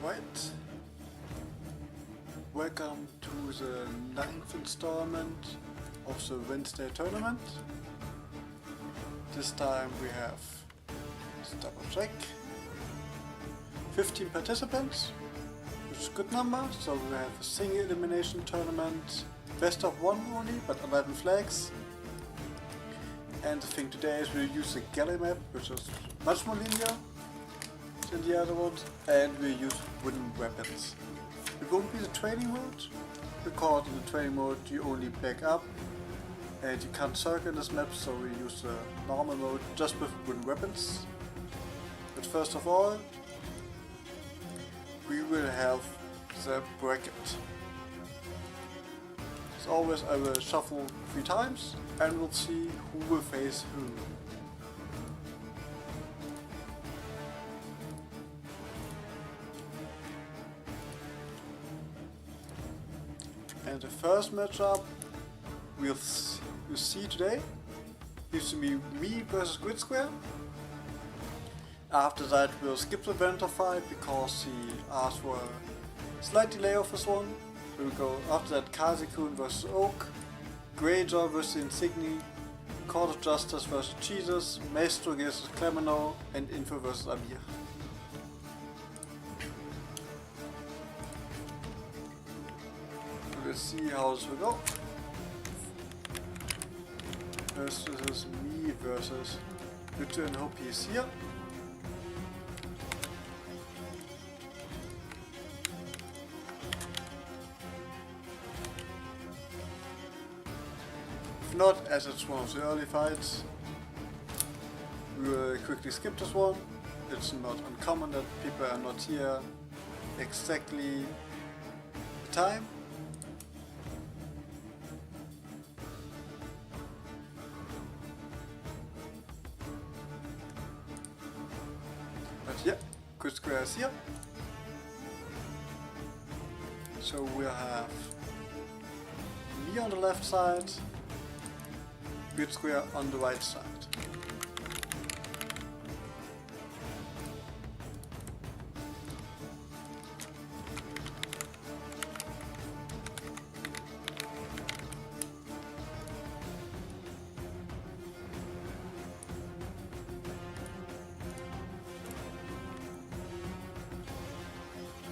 Alright. Welcome to the 9th installment of the Wednesday tournament. This time we have, let's double check, 15 participants, which is a good number. So we have a single elimination tournament, best of one only, but 11 flags. And the thing today is we'll use the galley map, which is much more linear than the other ones, and we'll use wooden weapons. It won't be the training mode, because in the training mode you only back up and you can't circle in this map, so we use the normal mode just with wooden weapons. But first of all, we will have the bracket. As always, I will shuffle 3 times and we'll see who will face who. And the first matchup we'll see today used to be me versus Grid Square. After that we'll skip the Venter fight because he asked for a slight delay of this one. We'll go after that Kazikun versus Oak, Greyjaw versus Insigni, Court of Justice versus Jesus, Maestro versus Clemeno, and Info versus Amir. Let's see how this will go. First this is me versus Bitte and Hope he's here. If not, as it's one of the early fights, we will quickly skip this one. It's not uncommon that people are not here exactly the time. But yeah, Grid Square is here. So we'll have me on the left side, Grid Square on the right side.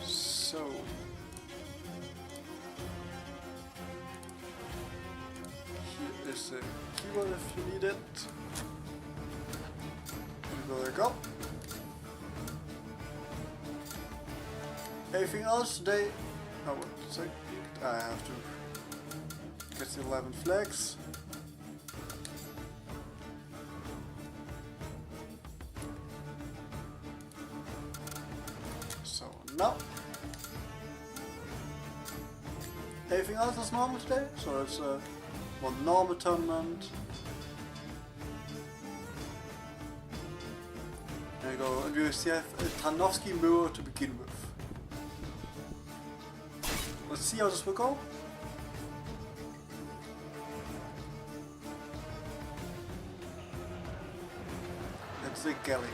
So here is the keyboard if you need it. And there we go. Anything else today? Oh, wait a sec. I have to get the 11 flags. So now. Anything else is normal today? So it's a more normal tournament. There you go, and we have a Tarnowski mirror to begin with. Let's see how this will go. It's the galley.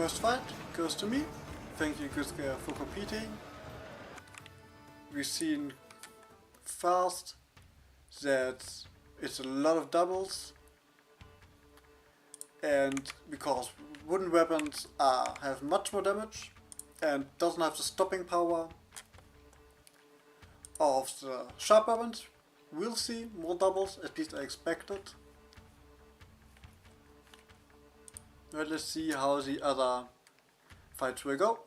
first fight goes to me. Thank you, Guska, for competing. We've seen fast that it's a lot of doubles, and because wooden weapons have much more damage and doesn't have the stopping power of the sharp weapons, we'll see more doubles, at least I expect it. But let's see how the other fights will go.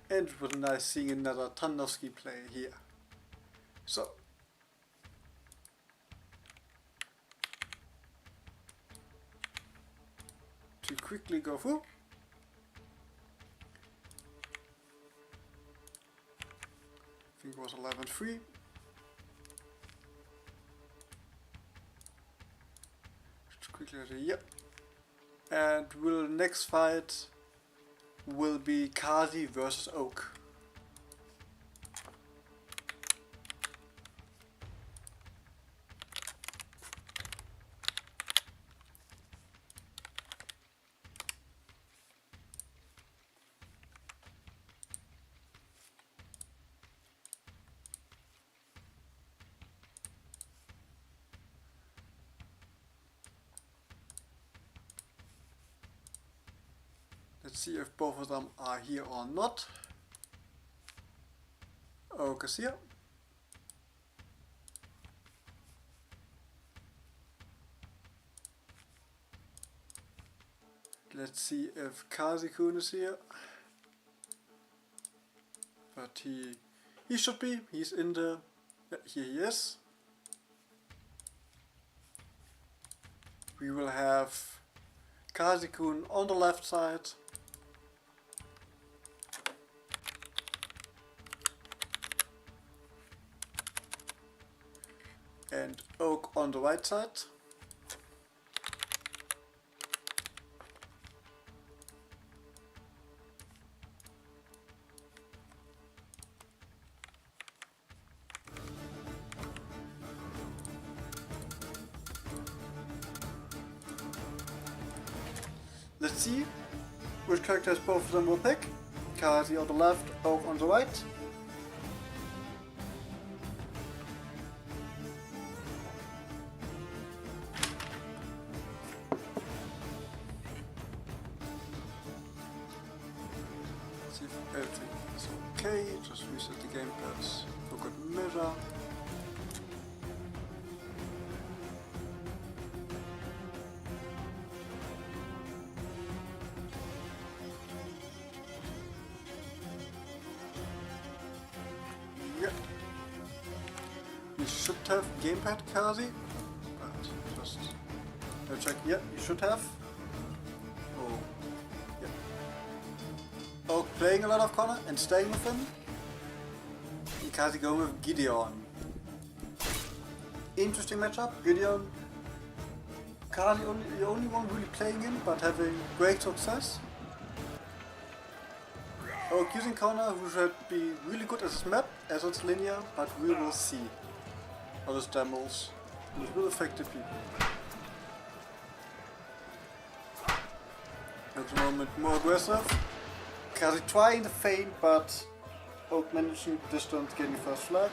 And it was nice seeing another Tarnowski play here. So, to quickly go through. I think it was 11-3. Just quickly, yep. And will next fight will be Kazi versus Oak. Let's see if both of them are here or not. Oak is here. Let's see if Kazi-kun is here. But he should be. He's in the... Yeah, here he is. We will have Kazi-kun on the left side. And Oak on the right side. Let's see which characters both of them will pick. Kazi on the left, Oak on the right. See if everything is okay. Just reset the gamepad. Look at mirror. You should have gamepad, Kazi. But just check. Yeah, you should have. Oh, yeah. Oh, playing a lot of Connor and staying with him. And Kazi going with Gideon. Interesting matchup. Gideon. Kazi the only one really playing him, but having great success. Oak using Connor, who should be really good as his map, as it's linear, but we will see. Other stambles, which will affect the people. At the moment more aggressive. Kazi trying to feint, but Oak managing distance, getting the first flag.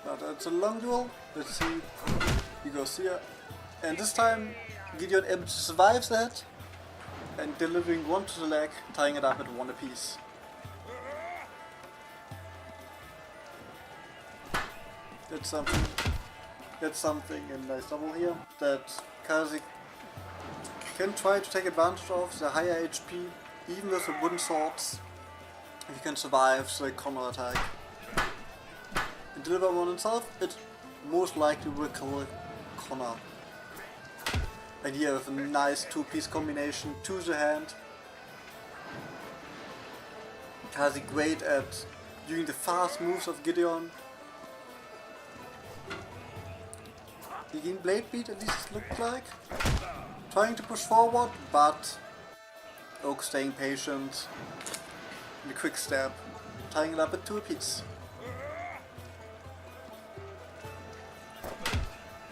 But it's a long duel. Let's see. He goes here. And this time Gideon able to survive that and delivering one to the leg, tying it up at one apiece. That's something in nice double here, that Kazi can try to take advantage of the higher HP, even with the wooden swords, if he can survive the Connor attack. And deliver one himself, it most likely will kill Connor. And here with a nice two-piece combination to the hand. Kazi great at doing the fast moves of Gideon. He gained blade beat, at least it looked like. Trying to push forward, but Oak staying patient. And a quick stab, tying it up at two apiece.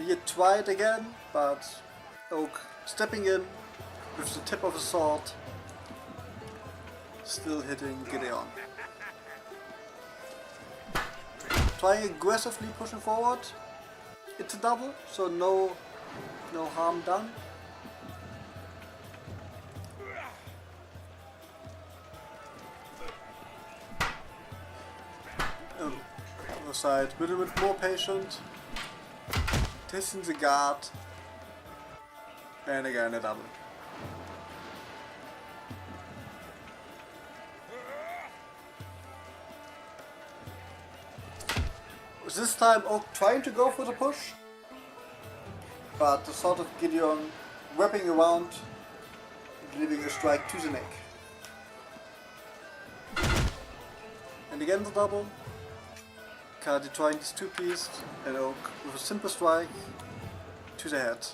He had tried again, but Oak stepping in with the tip of his sword, still hitting Gideon. Trying aggressively pushing forward. It's a double, so no harm done. Other side, a little bit more patient. Testing the guard. And again a double. This time Oak trying to go for the push, but the sort of Gideon wrapping around, leaving a strike to the neck. And again the double. Cardi trying this two-piece, and Oak with a simple strike to the head.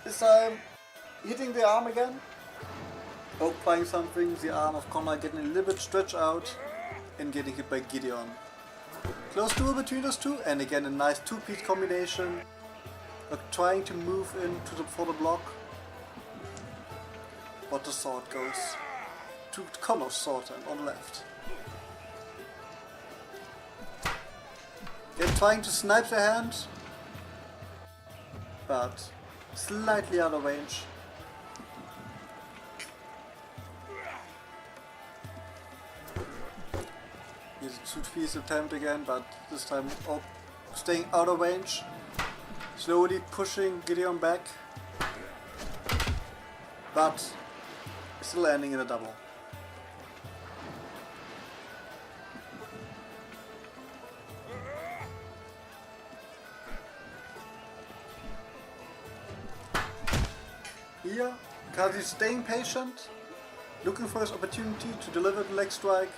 This time hitting the arm again. Oak trying something, the arm of Connor getting a little bit stretched out and getting hit by Gideon. Close duel between those two, and again a nice two-piece combination. Oak trying to move into for the block. But the sword goes to Connor's sword hand on the left. Again trying to snipe the hand, but slightly out of range. Here's a two-piece attempt again, but this time staying out of range. Slowly pushing Gideon back, but still landing in a double. Here, Kazi staying patient, looking for his opportunity to deliver the leg strike,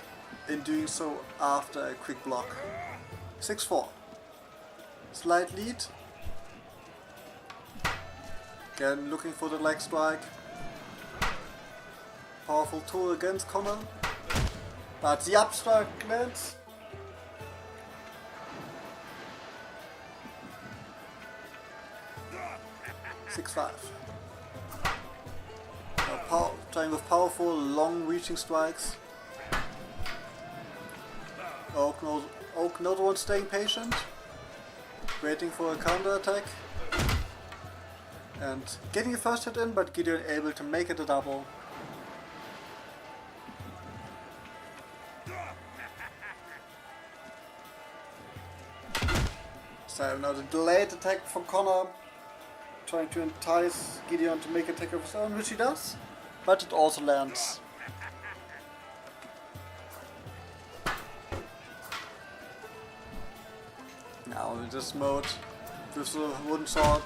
and doing so after a quick block. 6-4. Slight lead. Again looking for the leg strike. Powerful tool against Connor. But the upstrike lands. Trying with powerful, long-reaching strikes. Oak not one staying patient, waiting for a counter attack, and getting a first hit in, but Gideon able to make it a double. So now the delayed attack from Connor, trying to entice Gideon to make a attack of his own, which he does, but it also lands. Now in this mode, with the wooden sword,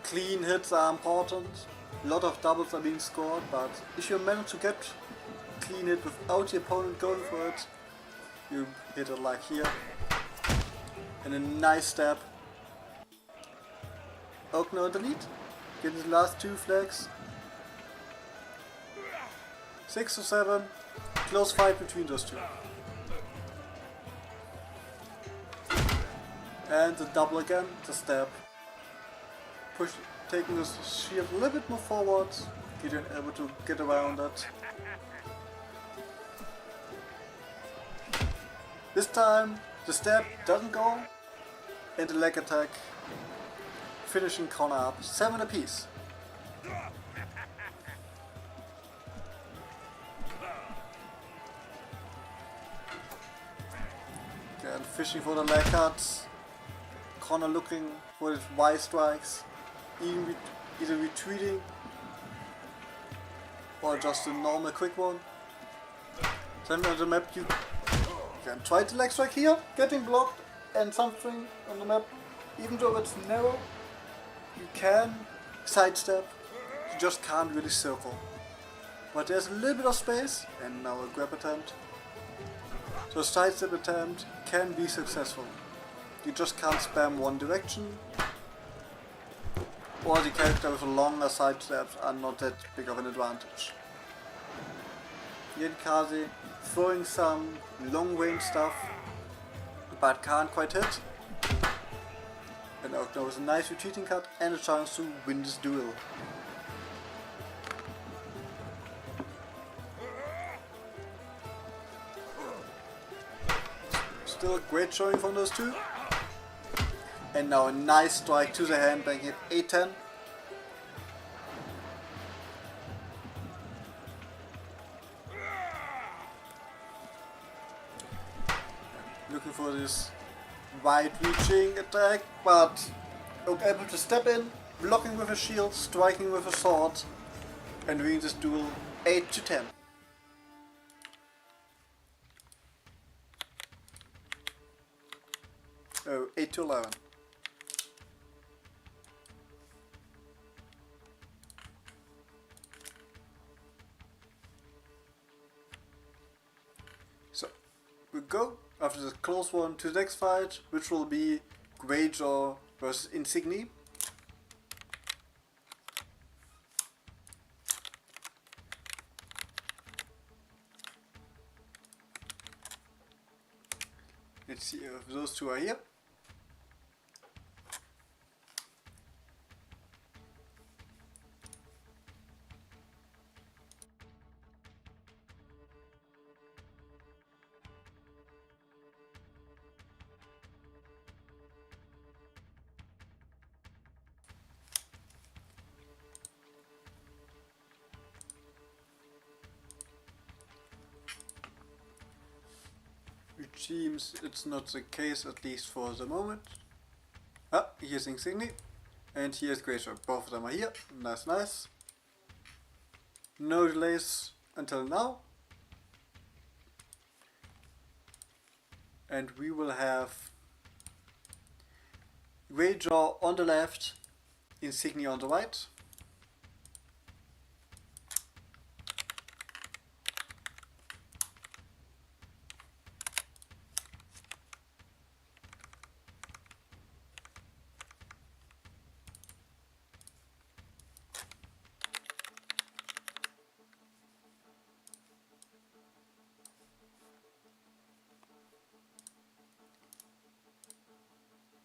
clean hits are important. A lot of doubles are being scored, but if you manage to get clean hit without the opponent going for it, you hit it like here. And a nice stab. Oak now in the lead. Getting the last two flags. 6 or 7. Close fight between those two. And the double again, the stab. Taking the shield a little bit more forward. Gideon able to get around it. This time the stab doesn't go. And the leg attack finishing Connor up. 7 apiece. Again fishing for the leg cuts. Connor looking for his Y strikes, either retreating or just a normal quick one. Then on the map you can try to leg strike here, getting blocked, and something on the map, even though it's narrow, you can sidestep, you just can't really circle. But there's a little bit of space, and now a grab attempt. So a sidestep attempt can be successful. You just can't spam one direction, or the character with longer side steps are not that big of an advantage. Here Kazi throwing some long range stuff, but can't quite hit. And Ogno with a nice retreating cut and a chance to win this duel. Still a great showing from those two. And now a nice strike to the hand, making it 8-10. Looking for this wide-reaching attack, but able to step in, blocking with a shield, striking with a sword, and winning this duel 8-10. Oh, 8-11. So, we go after this close one to the next fight, which will be Greyjaw versus Insigni. Let's see if those two are here. It seems it's not the case, at least for the moment. Ah, here's Insigni, and here's Greyjaw. Both of them are here. Nice, nice. No delays until now. And we will have Greyjaw on the left, Insigni on the right.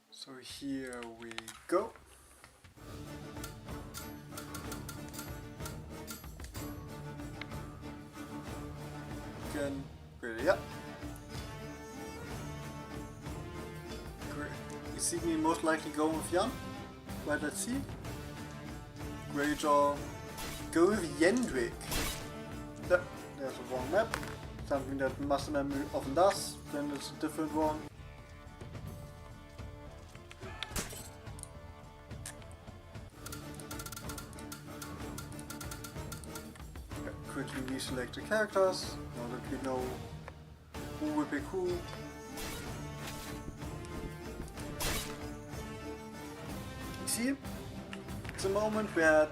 So here we go. Again, yeah. Great. Insigni most likely going with Jan. But let's see. Greyjaw go with Yendrik. Yeah, there's a wrong map. Something that Master Memory often does. Then it's a different one. Quickly reselect the characters, now that we know who will pick who. See, at the moment we had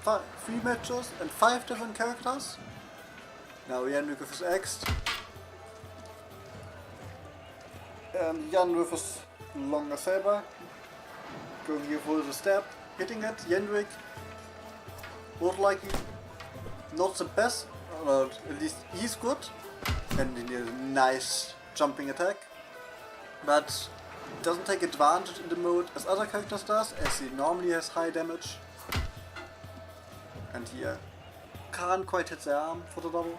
3 matches and 5 different characters. Now Jan with his axe, and Jan with his longer saber, going here for the stab, hitting it. Yendrik, most likely not the best, or at least he's good, and he has a nice jumping attack, but doesn't take advantage in the mode as other characters does, as he normally has high damage, and here can't quite hit the arm for the double.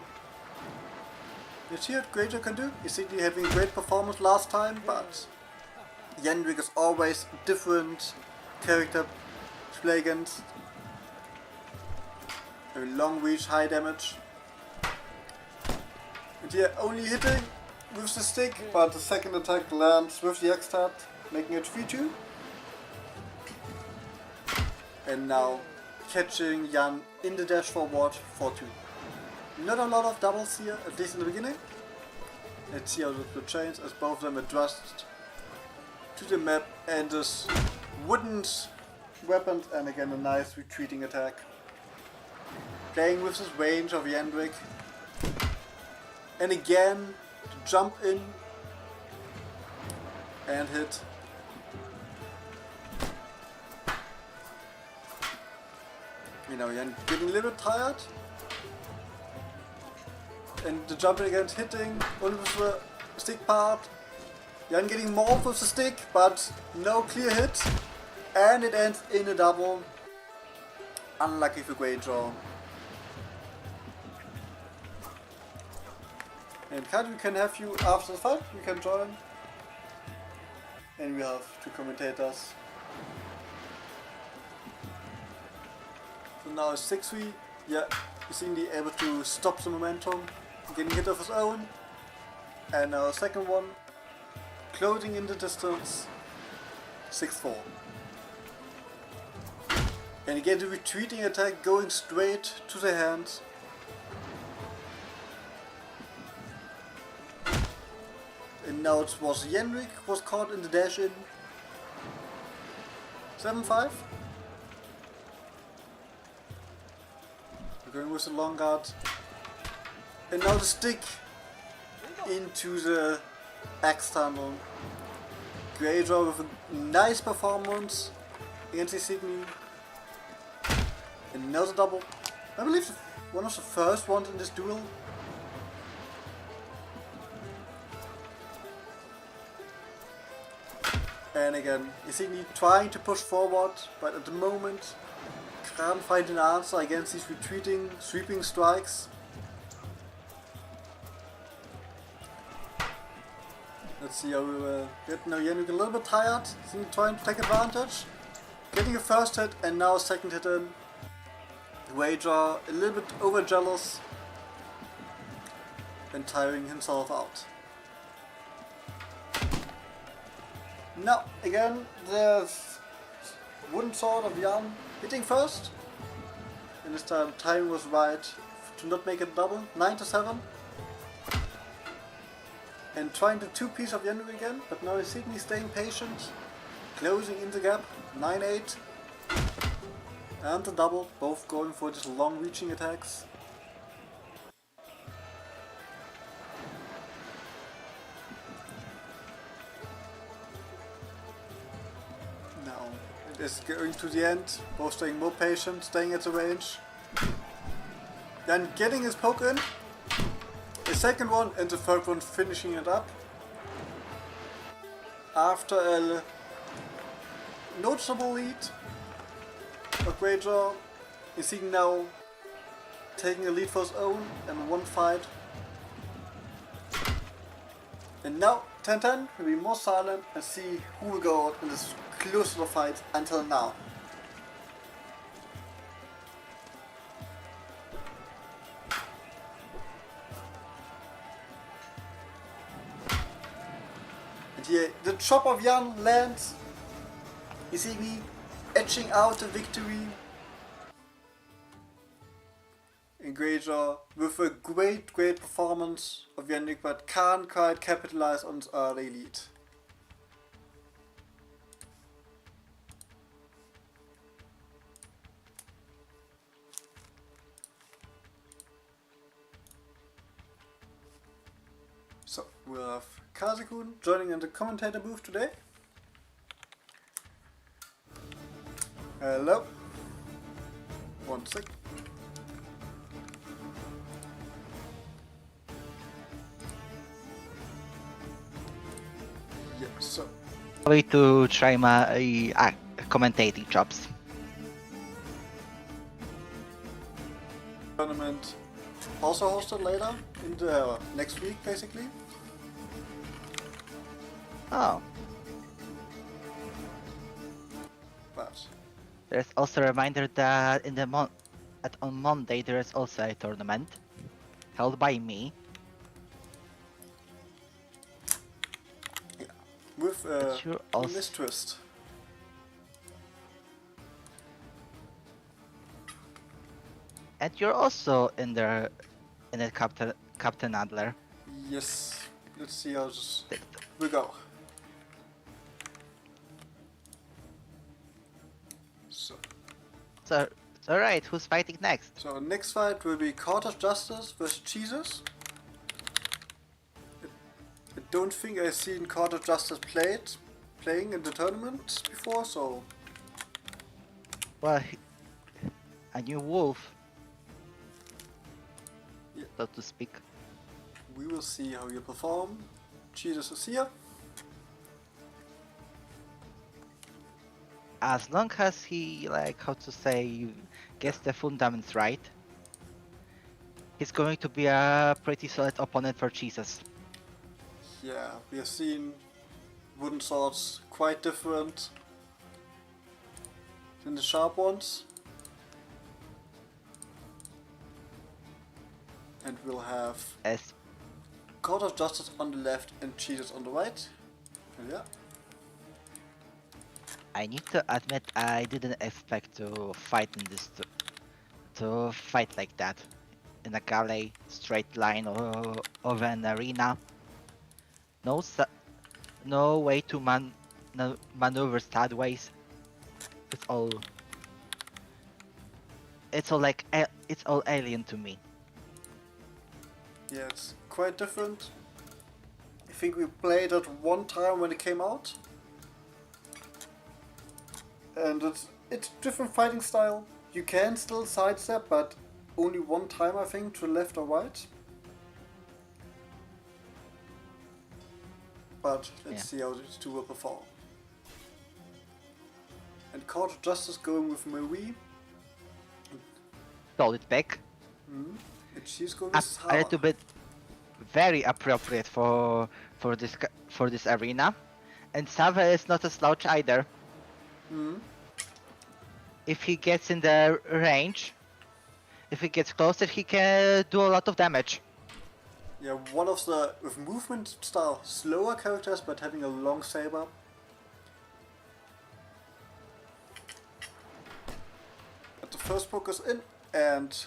Let's see what Greyjaw can do. He's simply having a great performance last time, but Yendrik is always a different character to play against. A long reach, high damage. And here only hitting with the stick, but the second attack lands with the X-Tat, making it 3-2. And now catching Jan in the dash forward 4-2. Not a lot of doubles here, at least in the beginning. Let's see how this will change as both of them adjust to the map and this wooden weapons, and again a nice retreating attack. Playing with this range of Yendrik. And again, to jump in and hit. You know, Jan getting a little bit tired. And the jumping against hitting only with the stick part. Jan getting more with the stick, but no clear hit. And it ends in a double. Unlucky for Great Draw. And Kat, we can have you after the fight, you can join. And we have two commentators. So now it's 6-3. Yeah, he's seemingly able to stop the momentum. Getting hit of his own. And now second one. Closing in the distance. 6-4. And again the retreating attack going straight to the hands. And now it was Yenrik was caught in the dash in. 7-5. We're going with the long guard. And now the stick into the axe tunnel. Greyjaw with a nice performance against Sydney. And another double. I believe one of the first ones in this duel. And again, Sydney trying to push forward, but at the moment can't find an answer against these retreating, sweeping strikes. Let's see how we get now Yenrik a little bit tired. Sydney trying to take advantage. Getting a first hit and now a second hit in. Wager a little bit over jealous and tiring himself out. Now again the wooden sword of Jan hitting first. And this time timing was right to not make it double. 9-7. And trying the two piece of Yenrik again, but now Sydney staying patient. Closing in the gap. 9-8. And the double, both going for these long reaching attacks. Now it is going to the end, both staying more patient, staying at the range. Then getting his poke in. The second one and the third one finishing it up. After a noticeable lead. But Greyjaw is he now taking a lead for his own and one fight. And now 10-10 will be more silent and see who will go out in this closer fight until now. And here the chop of Jan lands. You see me etching out a victory. And Greyjaw with a great performance of Yenrik, but can't quite capitalize on its early lead. So we'll have Kazakun joining in the commentator booth today. Hello. 1 sec. Yeah, so. Way to try my commentating jobs. Tournament also hosted later in the next week, basically. Oh. But There's also a reminder that in the on Monday there is also a tournament held by me. yeah, with a But you're also twist. and you're also in the Captain Adler. Yes. Let's see how this will go. So right, who's fighting next? So next fight will be Court of Justice vs. Jesus. I don't think I've seen Court of Justice playing in the tournament before, so Well, a new wolf, yeah. so to speak. We will see how you perform. Jesus is here. as long as he, like, how to say, gets the fundamentals right, he's going to be a pretty solid opponent for Jesus. Yeah, we have seen wooden swords quite different than the sharp ones. And we'll have As Court of Justice on the left and Jesus on the right. And yeah. I need to admit, I didn't expect to fight in this to fight like that in a galley, straight line, or over an arena. No, no way to no maneuver sideways. It's all. It's all like it's all alien to me. Yeah, it's quite different. I think we played it one time when it came out. And it's different fighting style. You can still sidestep, but only one time I think, to left or right. But let's see how these two will perform. And Court of Justice going with Marie. Solid pick. And she's going with A Sarah. little bit very appropriate for this arena. And Sava is not a slouch either. If he gets in the range, if he gets closer, he can do a lot of damage. Yeah, one of the, with movement style, slower characters, but having a long saber. But the first poke is in, and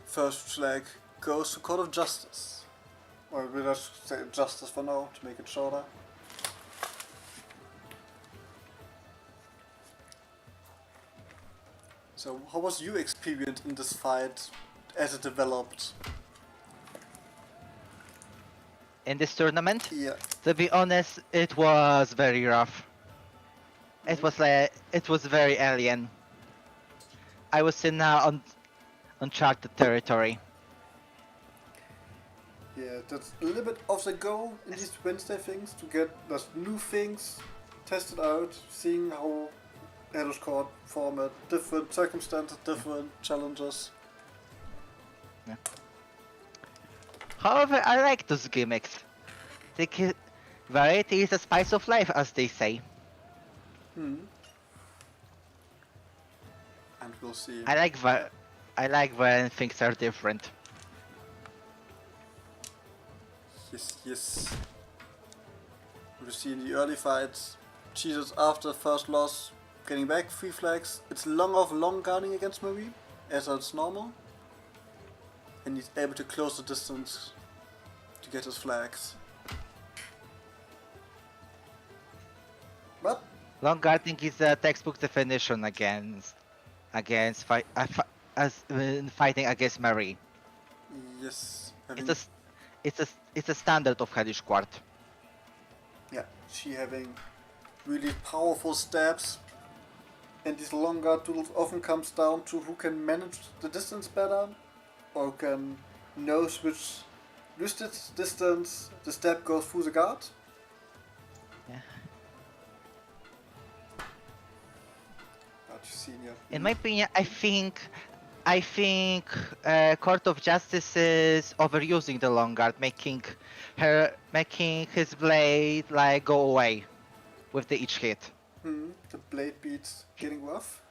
first flag goes to Court of Justice. Or we'll just say Justice for now, to make it shorter. So, how was your experience in this fight as it developed? In this tournament, Yeah. to be honest, it was very rough. It was very alien. I was in uncharted territory. Yeah, that's a little bit of the goal in these Wednesday things, to get those new things tested out, seeing how Hellish Quart format, different circumstances, different challenges. Yeah. However, I like those gimmicks. Variety is a spice of life, as they say. And we'll see. I like when things are different. Yes. We've seen the early fights. Jesus after first loss, getting back 3 flags. It's long guarding against Marie, as it's normal. And he's able to close the distance to get his flags. But Long guarding is a textbook definition against fighting against Marie. yes, It's a standard of Hellish Quart. yeah, she having really powerful stabs, and these long guard duels often comes down to who can manage the distance better, or can knows which distance the stab goes through the guard. Yeah. But you see, yeah. In my opinion, I think Court of Justice is overusing the long guard, making his blade like go away with each hit. The blade beats getting rough.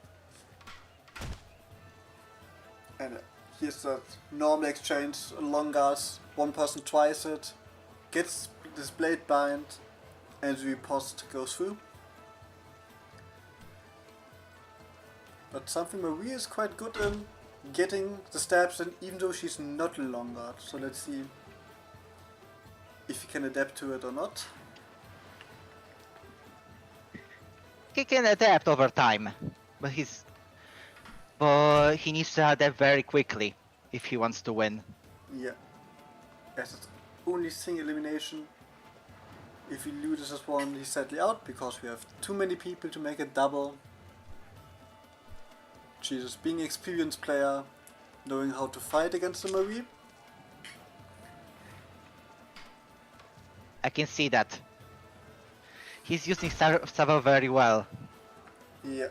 And here's that normal exchange, long guards, one person twice it, gets this blade bind, and the riposte goes through. But something Marie is quite good in, getting the stabs in, even though she's not a long guard. So let's see if he can adapt to it or not. He can adapt over time, but he needs to adapt very quickly if he wants to win. Yeah. As it's only single elimination. If he loses this one, he's sadly out because we have too many people to make it double. Jesus, being an experienced player, knowing how to fight against the Marie. I can see that. He's using Sava very well. Yeah.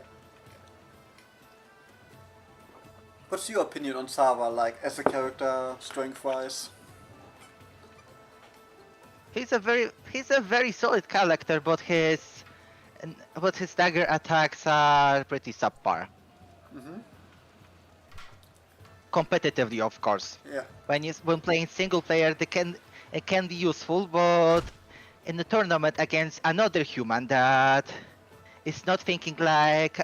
What's your opinion on Sava, like as a character, strength-wise? He's a very solid character, but his dagger attacks are pretty subpar. Mm-hmm. Competitively, of course. Yeah. When playing single player, it can be useful, but in the tournament against another human that is not thinking like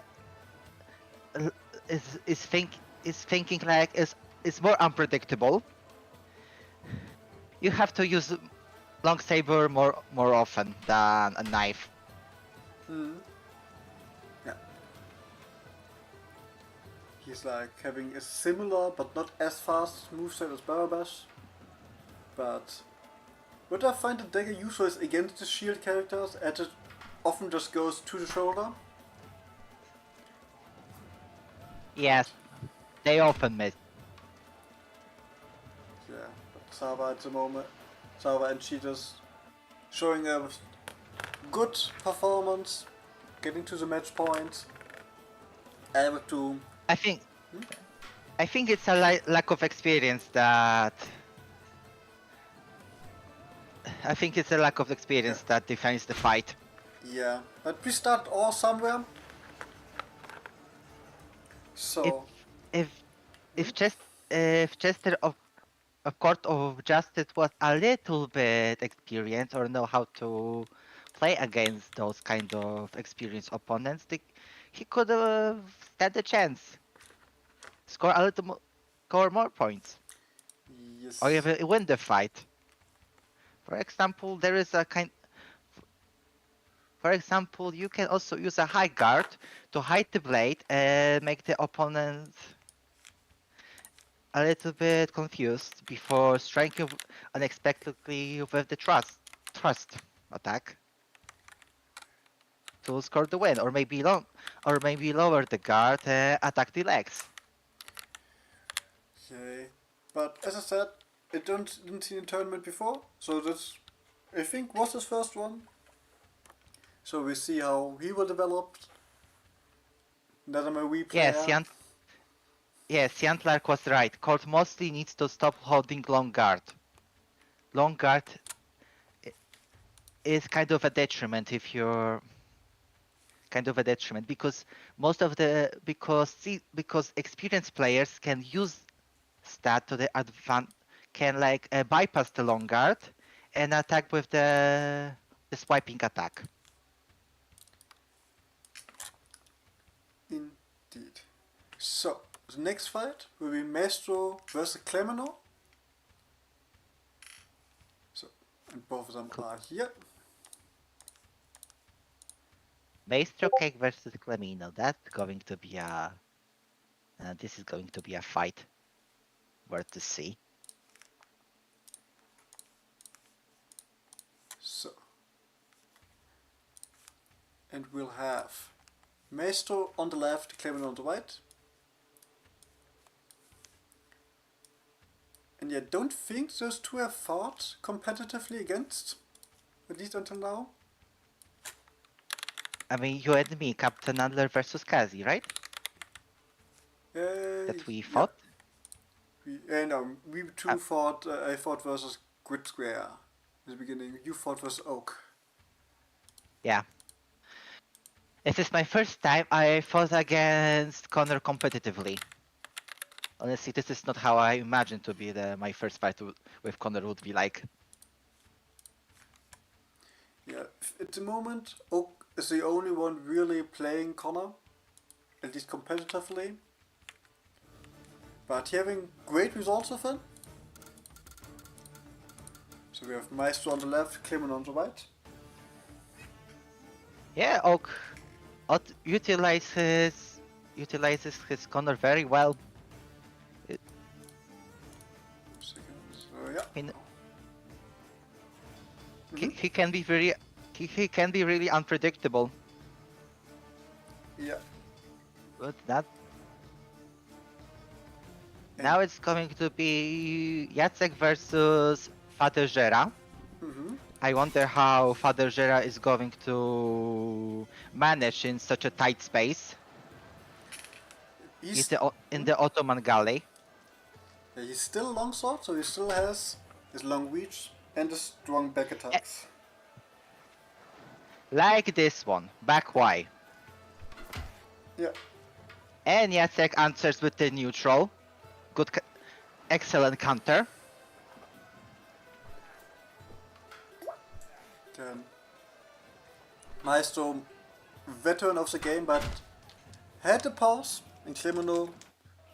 is thinking like is more unpredictable. You have to use long saber more often than a knife. Mm-hmm. Yeah. He's like having a similar but not as fast moveset as Barabash. But what I find the dagger useful is against the shield characters, as it often just goes to the shoulder. But Yes, they often miss. yeah, but Sava at the moment, Sava and Cheetahs showing a good performance, getting to the match point, able to. I think I think it's a lack of experience that I think it's a lack of experience that defines the fight. Yeah, but we start all somewhere. If So if if just if Chester of Court of Justice was a little bit experienced or know how to play against those kind of experienced opponents, he could have stand a chance, score a little score more points, or yes, even win the fight. For example, there is a kind. For example, you can also use a high guard to hide the blade and make the opponent a little bit confused before striking unexpectedly with the thrust attack to score the win, or maybe lower the guard and attack the legs. okay. But as I said, I didn't see the tournament before, so this I think was his first one. So we see how he will develop. That I'm a Wii Yes, player. Jan Clark was right. Court mostly needs to stop holding long guard. Long guard is kind of a detriment if you're kind of a detriment because because experienced players can use stat to the advantage, can like bypass the long guard and attack with the swiping attack. Indeed. So the next fight will be Maestro versus Clemeno. So and both of them Cool. are here. Maestro Cake versus Clemino. That's going to be a this is going to be a fight worth to see. So and we'll have Maestro on the left, Clemeno on the right. And I don't think those two have fought competitively against, at least until now. I mean, you and me, Captain Adler versus Kazi, right? Uh, That we yeah. fought. No, we two fought. I fought versus Grid Square in the beginning. You fought versus Oak. Yeah. This is my first time I fought against Connor competitively. Honestly, this is not how I imagined to be my first fight with Connor would be like. Yeah, at the moment, Oak is the only one really playing Connor, at least competitively. But having great results with him. So we have Maestro on the left, Clement on the right. Yeah, Oak utilizes his Connor very well. So yeah. I mean, Mhm. he can be he can be really unpredictable. Yeah. But that And now it's going to be Jacek versus Fatejera. mhm. I wonder how Father Gera is going to manage in such a tight space He's in the Ottoman galley. he's still longsword, so he still has his long reach and his strong back Eh, attacks. Like this one, back Y. Yeah, And Jacek answers with the neutral. Excellent counter. then Maestro, veteran of the game, but had a pause in Clemeno,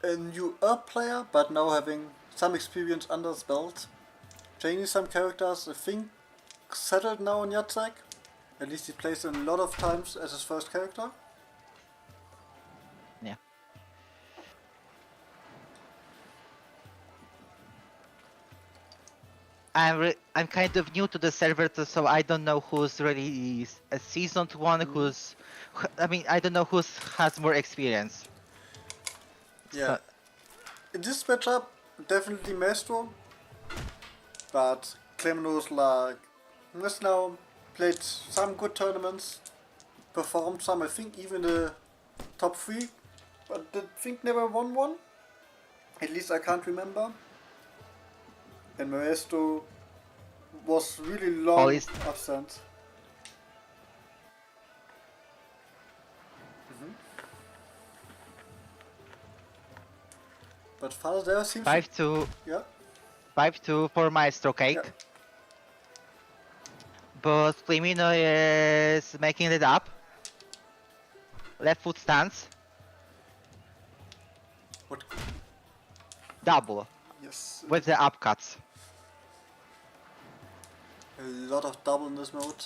a new up player, but now having some experience under his belt. Changing some characters, I think, settled now on Jacek. At least he plays him a lot of times as his first character. Yeah. I'm kind of new to the server, so I don't know who's really a seasoned one. I don't know who has more experience. Yeah, So, in this matchup, definitely Maestro, but Clemeno's like, has now played some good tournaments, performed some, I think even the top 3, but I think never won one. At least I can't remember. And Maestro was really long always absent. But Father there seems to... 5-2, Yeah, 5-2 for Maestro yeah. Cake. But Flamino is making it up. Left foot stance. What? Double Yes, with the upcuts. a lot of double in this mode.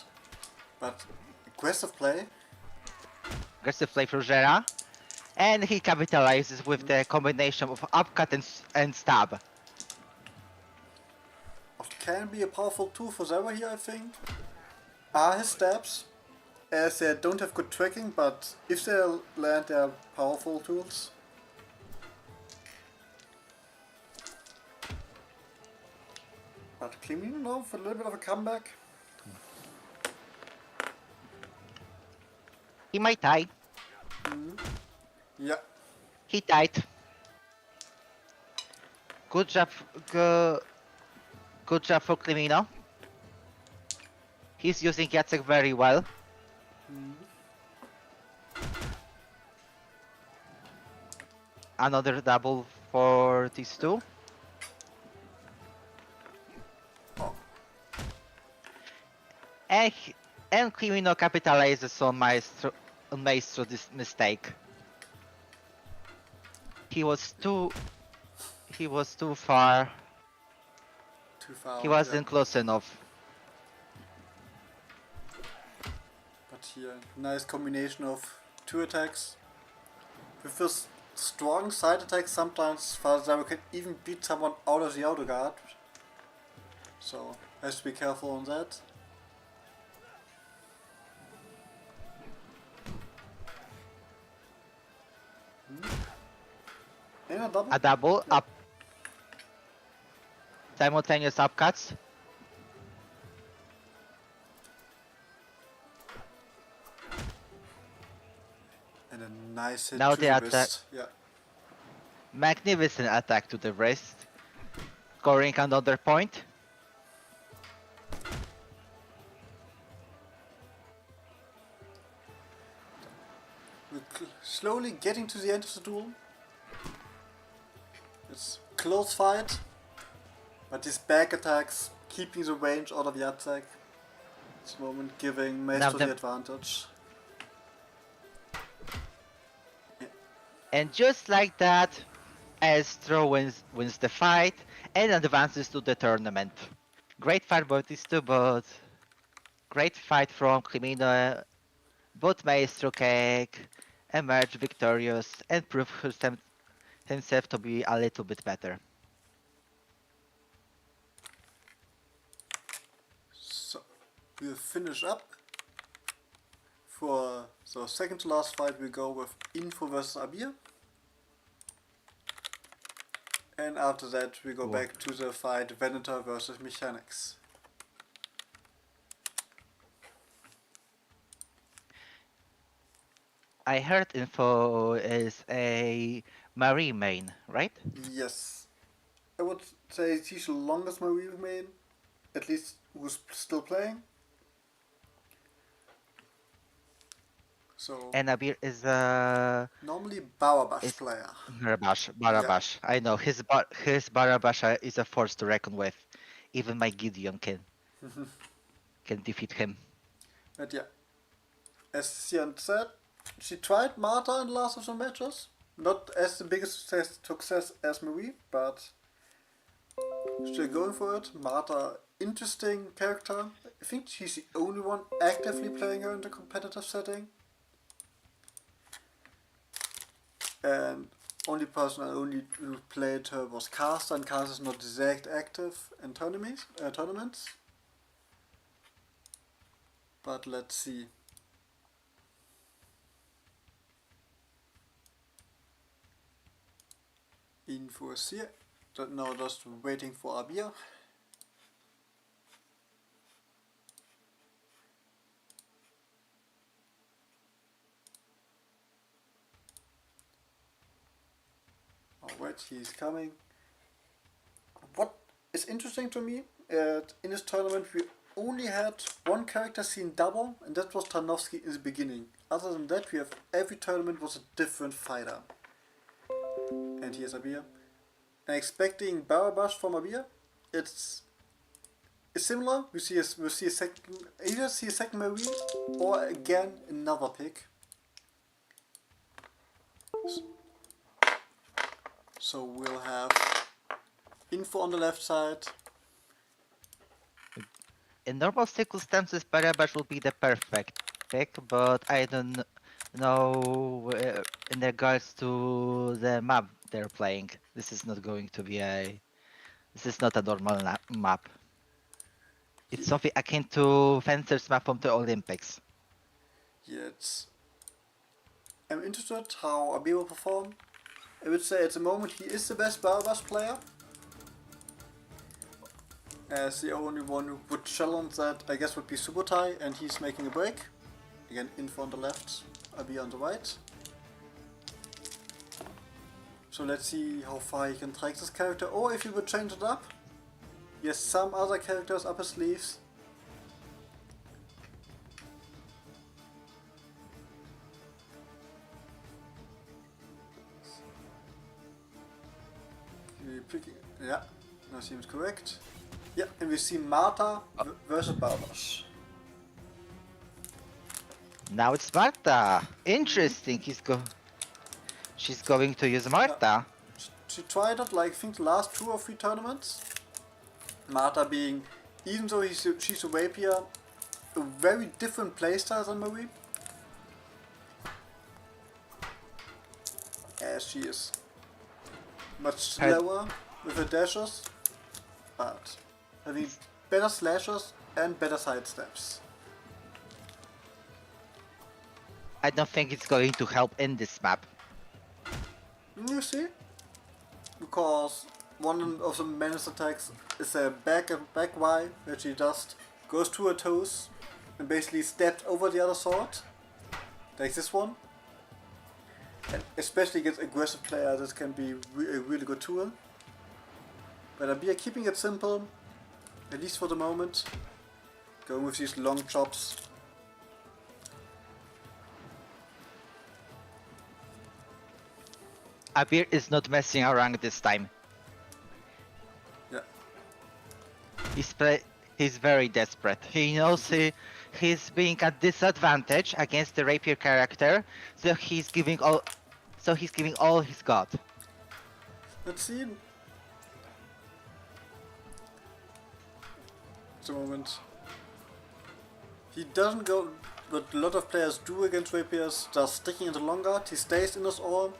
But aggressive play. Aggressive play for Gera. And he capitalizes with the combination of upcut and stab. What can be a powerful tool for Zera here, I think, are his stabs. As they don't have good tracking, but if they land, they are powerful tools. But Clemino now for a little bit of a comeback. He might die. Yeah, He died. Good job, good job for Clemino. He's using Jacek very well. Another double for these two. And Clemino capitalizes on Maestro's mistake. He was too far. too far. He wasn't close enough. But here, nice combination of two attacks. With this strong side attack, sometimes Zero can even beat someone out of the auto guard. So, has to be careful on that. And a double. A double Yeah. up. Simultaneous upcuts. And a nice hit Now to the the attack. wrist. Yeah. Magnificent attack to the wrist. Scoring another point. We're slowly getting to the end of the duel. It's close fight, but his back attacks keeping the range out of Jacek. This moment giving Maestro the advantage. And just like that, Maestro wins the fight and advances to the tournament. Great fight by these two, but great fight from Crimino. Both Maestro Cake emerged victorious and proved himself to be a little bit better. So we'll finish up. For the second to last fight we go with Info vs Abir. And after that we go back to the fight Venator versus Mechanics. I heard Info is a Marie main, right? Yes. I would say he's the longest Marie main, at least who's still playing. So And Abir is normally Barabash is player. Yeah. Barabash. I know his Barabash is a force to reckon with. Even my Gideon can defeat him. But yeah, as Sian said, she tried Marta in the last of the matches. Not as the biggest success as Marie, but still going for it. Marta, interesting character. I think she's the only one actively playing her in the competitive setting. And only person I only who played her was Cast, and Cast is not exact active in tournaments. But let's see. Info is here. No, just waiting for Abir. Alright, he's coming. What is interesting to me, in this tournament we only had one character seen double, and that was Tarnowski in the beginning. Other than that, we have every tournament was a different fighter. And here's Abir. And expecting Barabash from Abir, it's similar. We see a second, either see a second Marie or again another pick. So we'll have Info on the left side. In normal circumstances, Barabash will be the perfect pick, but I don't know in regards to the map they're playing. This is not going to be a. This is not a normal map. It's something akin to Fencer's map from the Olympics. Yeah, I'm interested how Abir will perform. I would say at the moment he is the best Barabash player. As the only one who would challenge that, I guess, would be Subotai, and he's making a break. Again, Info on the left, Abir on the right. So let's see how far he can drag this character, or if he would change it up. He has some other characters up his sleeves. Yeah, that seems correct. Yeah, and we see Marta versus Barbash. Now it's Marta. Interesting. She's going to use Marta. She tried it like I think the last 2 or 3 tournaments. Marta being, even though she's a rapier, a very different playstyle than Marie. As she is much slower with her dashes, but having better slashes and better side steps. I don't think it's going to help in this map. You see? Because one of the menace attacks is a back Y, where she just goes to her toes and basically steps over the other sword. Like this one. And especially against aggressive players, this can be a really good tool. But Abir keeping it simple, at least for the moment. Going with these long chops. Abir is not messing around this time. Yeah. He's very desperate. He knows he's being at disadvantage against the rapier character, so he's giving all he's got. Let's see. At the moment. He doesn't go what a lot of players do against rapiers, just sticking in the long guard. He stays in his orb,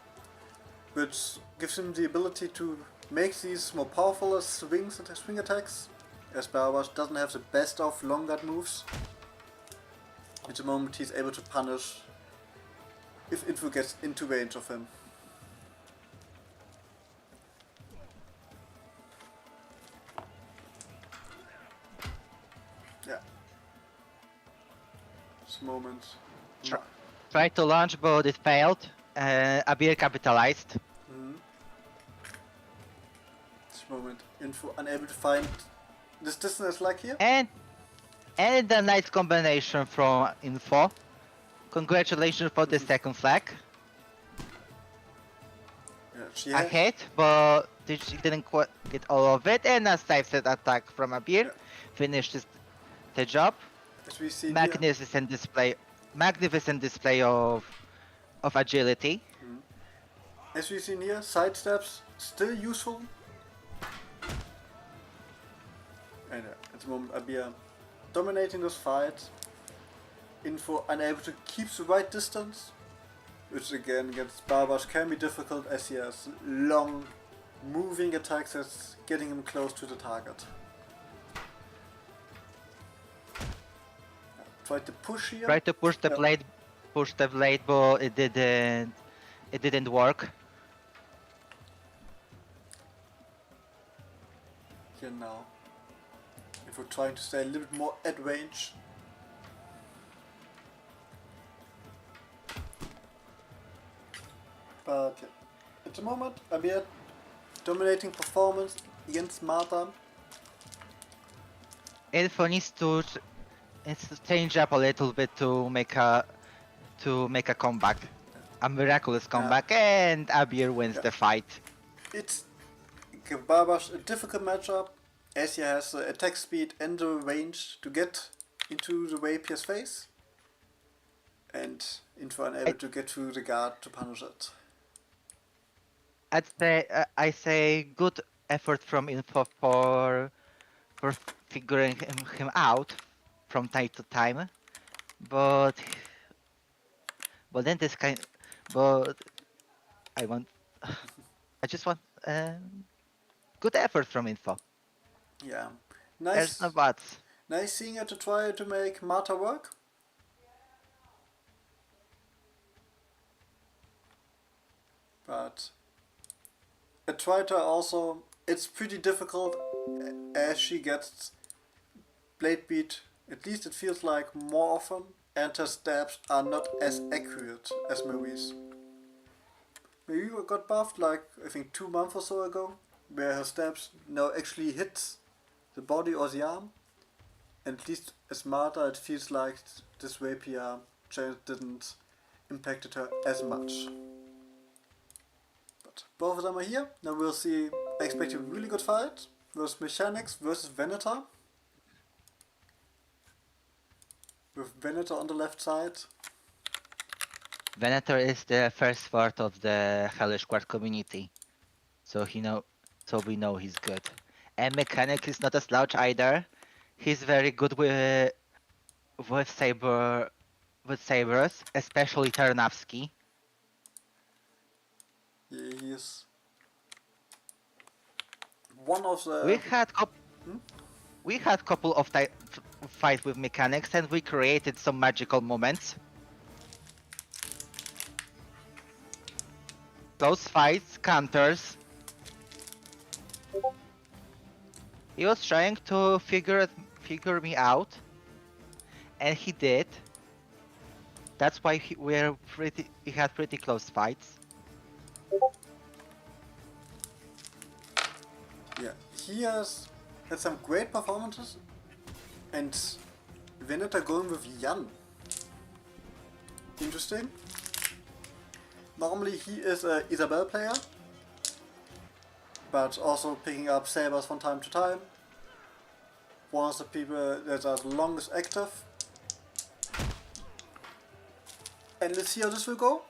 which gives him the ability to make these more powerful swing attacks, as Barabash doesn't have the best of long guard moves. At the moment he's able to punish if Info gets into range of him. Yeah. This moment. Tried to launch, but it failed. Abir capitalized. This moment, info unable to find this distance like here. And a nice combination from info. Congratulations for the second flag. Yeah, she A has. hit, but she didn't quite get all of it. And a safe-set attack from Abir. Yeah. Finished the job. As we see here. Magnificent display of agility. As we see here, sidesteps still useful. And at the moment, Abir dominating this fight. Info unable to keep the right distance, which again against Barbash can be difficult as he has long moving attacks that's getting him close to the target. Tried to push here. Tried to push the blade, but it didn't work. Here now, if we're trying to stay a little bit more at range. But yeah, at the moment, Abir dominating performance against Marta. Info needs to change up a little bit to make a comeback, a miraculous comeback, and Abir wins the fight. It's give Barbash a difficult matchup as he has the attack speed and the range to get into the Rapier's face, and Info unable to get through the guard to punish it. I say good effort from Info for figuring him out from time to time, but then this kind, but I just want good effort from Info. Yeah, There's nice. no buts. Nice seeing her to try to make Marta work. But a Triter also, it's pretty difficult as she gets blade beat, at least it feels like more often, and her stabs are not as accurate as Marie's. Marie got buffed like I think 2 months or so ago, where her stabs now actually hit the body or the arm, and at least as Marta it feels like this rapier change didn't impacted her as much. But both of them are here. Now we'll see, I expect a really good fight versus Mechanics versus Venator. With Venator on the left side. Venator is the first word of the Hellish Quart community, so we know he's good. And Mechanic is not a slouch either. He's very good with sabers, especially Tarnavsky. Yeah, he is one of the. We had couple of fights with Mechanics, and we created some magical moments. Close fights, counters. He was trying to figure me out, and he did. That's why we had pretty close fights. Yeah, he has had some great performances, and Venator going with Jan. Interesting. Normally he is a Isabel player, but also picking up sabers from time to time. One of the people that are the longest active. And let's see how this will go.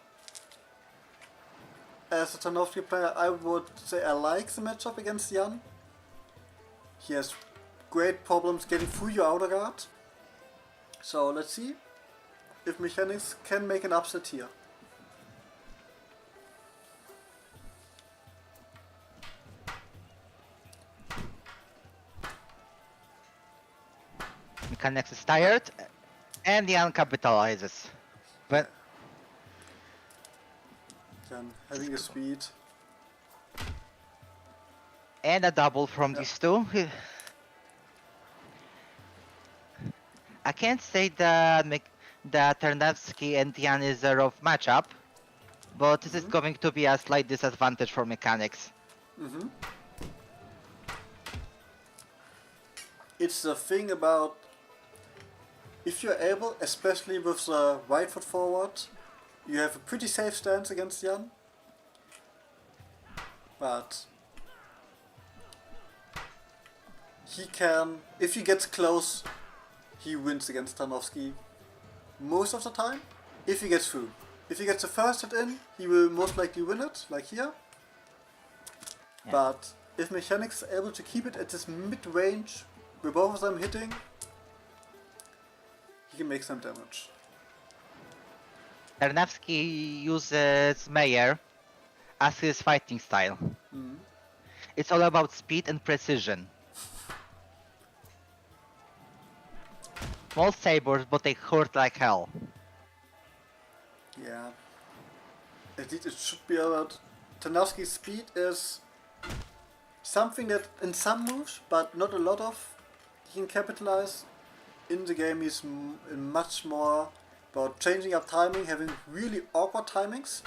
As a Tarnowski player, I would say I like the matchup against Jan. He has great problems getting through your outer guard. So let's see if Mechanics can make an upset here. Mechanics is tired, and Jan capitalizes. But Jan having a speed. And a double from these two. I can't say that that Ternevsky and Jan is a rough matchup, but this is going to be a slight disadvantage for mechanics. It's the thing about if you're able, especially with the right foot forward, you have a pretty safe stance against Jan. But he can, if he gets close, he wins against Tarnowski most of the time, if he gets through. If he gets the first hit in, he will most likely win it, like here. Yeah. But if Mechanics is able to keep it at this mid-range, where both of them hitting, he can make some damage. Ternevsky uses Meyer as his fighting style. It's all about speed and precision. Small sabers, but they hurt like hell. Yeah. At least it should be about Tarnowski's speed is something that in some moves, but not a lot of, he can capitalize. In the game he's much more about changing up timing, having really awkward timings.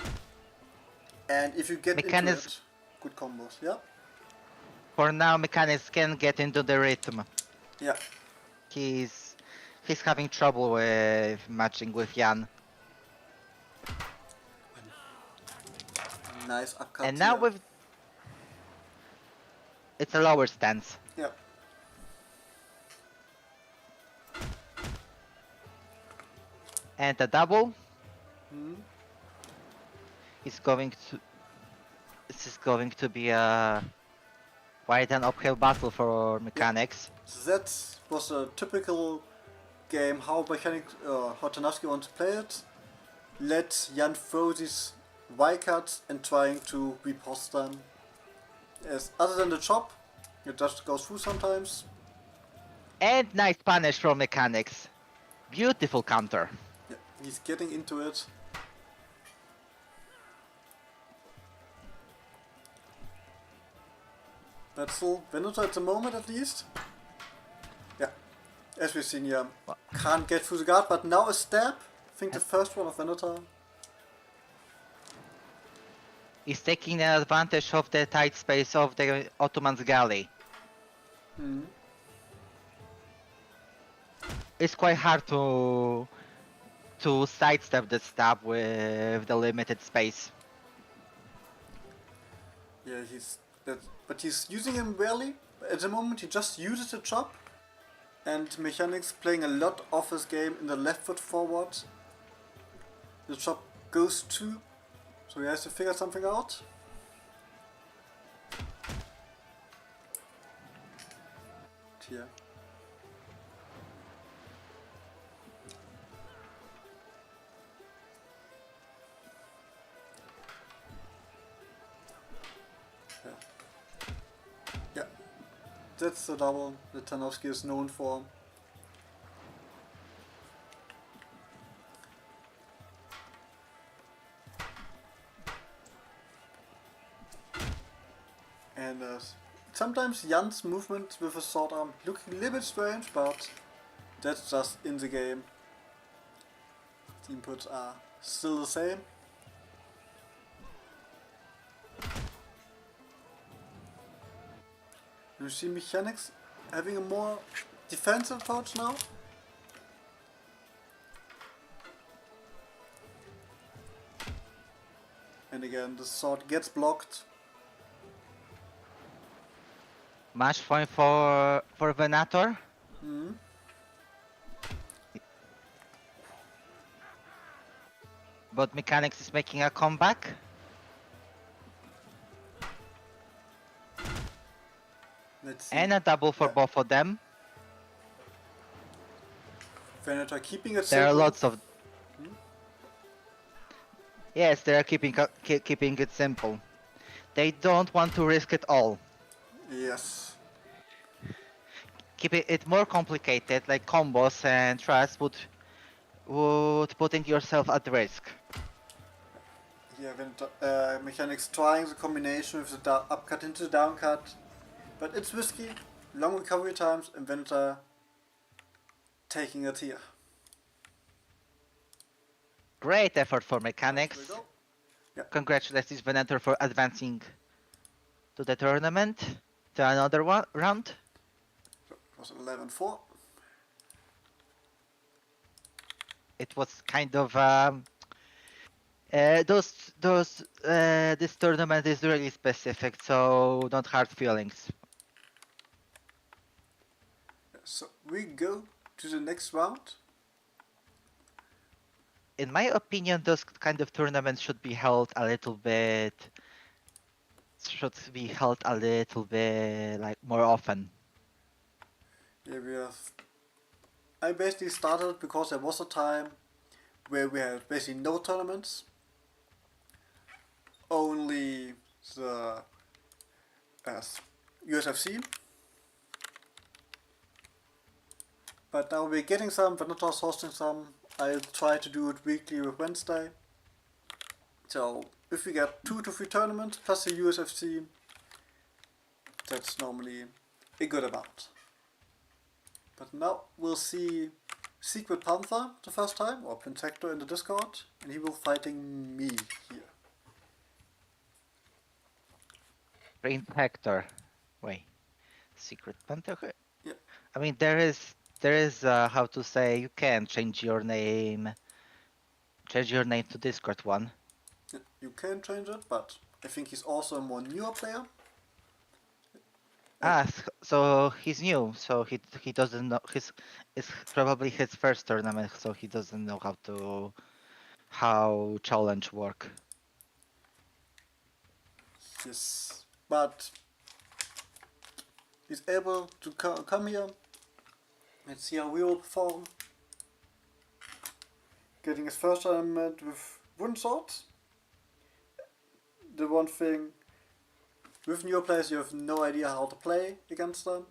And if you get into it, good combos, yeah? For now, Mechanics can get into the rhythm. Yeah. He's having trouble with matching with Jan. Nice upcut. And now here. with it's a lower stance. Yeah. And a double. Is going to. This is going to be a quite an uphill battle for Mechanics. That was a typical game how how Tarnowski wants to play it. Let Jan throw these Y cuts and trying to repost them. As other than the chop, it just goes through sometimes. And nice punish from Mechanics. Beautiful counter. Yeah, he's getting into it. But still, Venator at the moment at least. Yeah, as we've seen here, can't get through the guard, but now a stab. I think the first one of Venator. He's taking advantage of the tight space of the Ottoman's galley. It's quite hard to sidestep the stab with the limited space. Yeah, but he's using him rarely. At the moment he just uses the chop. And Mechanics playing a lot of his game in the left foot forward. The chop goes too, so he has to figure something out. Here. Yeah, that's the double that Tarnowski is known for. And sometimes Jan's movement with a sword arm look a little bit strange, but that's just in the game. The inputs are still the same. You see Mechanics having a more defensive approach now. And again, the sword gets blocked. Match point for Venator. But Mechanics is making a comeback. Let's see. And a double for both of them. Venator keeping it There are simple. lots of. Yes, they are keeping it simple. They don't want to risk it all. Yes. Keep it more complicated, like combos and trust would putting yourself at risk. Yeah, Venator, Mechanics trying the combination with the upcut into the downcut. But it's risky, long recovery times, and Venator taking it here. Great effort for Nice, here we mechanics. go. Yeah. Congratulations, Venator, for advancing to the tournament. To another round. So it was 11-4. It was kind of this tournament is really specific, so don't hard feelings. So we go to the next round. In my opinion, those kind of tournaments should be held a little bit like more often. Here we have. I basically started because there was a time where we had basically no tournaments, only the USFC. But now we're getting some, Venator's hosting some. I'll try to do it weekly with Wednesday. So if we get 2 to 3 tournaments plus the USFC, that's normally a good amount. But now we'll see Secret Panther the first time, or Pentector in the Discord, and he will fighting me here. Green Hector. Wait. Secret Panther? Yeah. I mean there is how to say you can change your name to Discord one. You can change it, but I think he's also a more newer player. So he's new, so he doesn't know it's probably his first tournament, so he doesn't know how challenge work. Yes, but he's able to come here. Let's see how we will perform. Getting his first tournament with wooden swords. The one thing with new players, you have no idea how to play against them,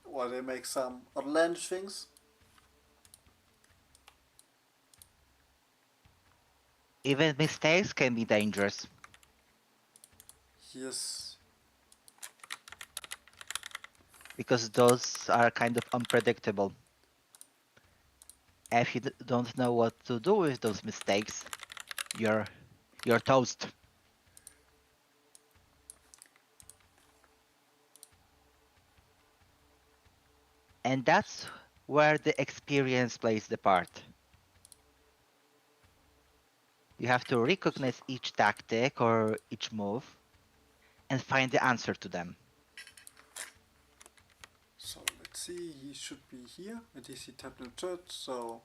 or they make some outlandish things. Even mistakes can be dangerous Yes. because those are kind of unpredictable. If you don't know what to do with those mistakes, you're toast. And that's where the experience plays the part. You have to recognize each tactic or each move and find the answer to them. So let's see, he should be here. At least he tapped in the chat, so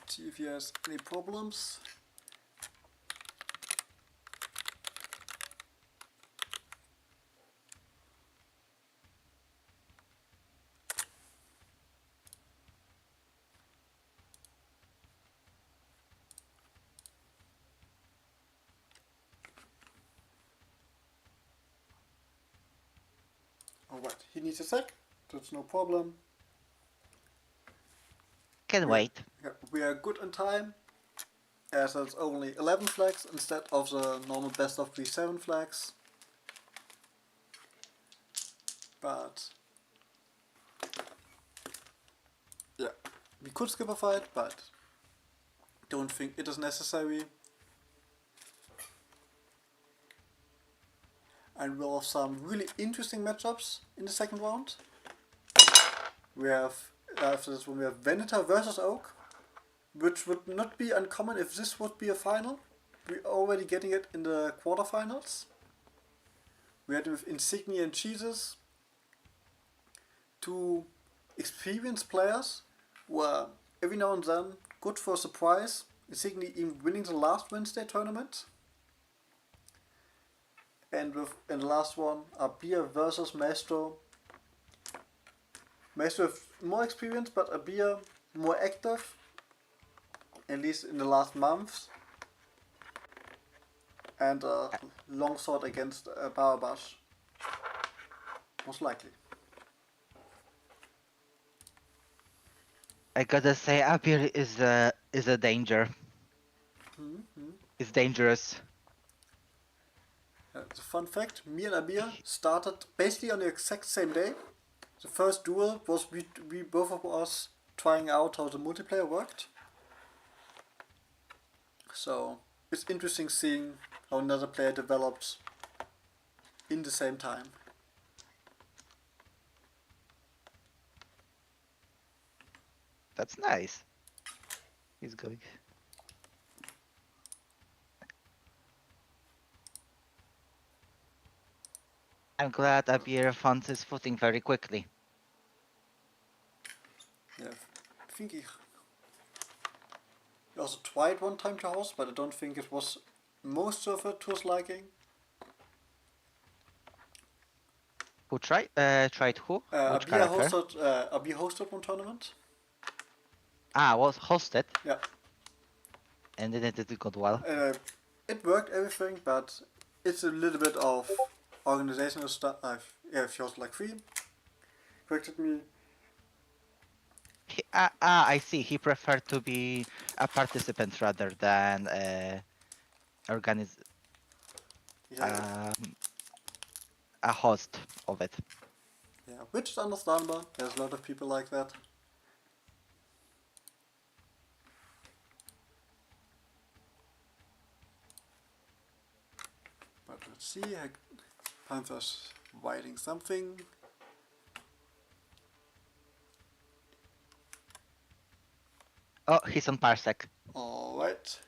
see if he has any problems. Alright, he needs a sec, that's no problem. Can wait. We are good in time, as it's only 11 flags instead of the normal best of 3-7 flags. But yeah, we could skip a fight, but don't think it is necessary. And we'll have some really interesting matchups in the second round. We have, after this one, we have Venator versus Oak, which would not be uncommon if this would be a final. We're already getting it in the quarterfinals. We had it with Insignia and Jesus, two experienced players who are every now and then good for a surprise. Insignia even winning the last Wednesday tournament. And in the last one, Abir versus Maestro. Maestro with more experience, but Abir more active, at least in the last months. And longsword against Barabash, most likely. I gotta say, Abir is a danger. Mm-hmm. It's dangerous. The fun fact, me and Abir started basically on the exact same day. The first duel was we both of us trying out how the multiplayer worked. So it's interesting seeing how another player develops in the same time. That's nice. He's going. I'm glad Abir found his footing very quickly. Yeah, I think he also tried one time to host, but I don't think it was most of it to his liking. Who tried? Tried who? Which Abir character? hosted one tournament. Was hosted. Yeah. And didn't it go well? It worked everything, but it's a little bit of organizational stuff. Yeah, if you're like free, corrected me. I see. He preferred to be a participant rather than organize Yeah, a host of it. yeah, which is understandable. There's a lot of people like that. But let's see. Panther's writing something. Oh, he's on Parsec. Alright.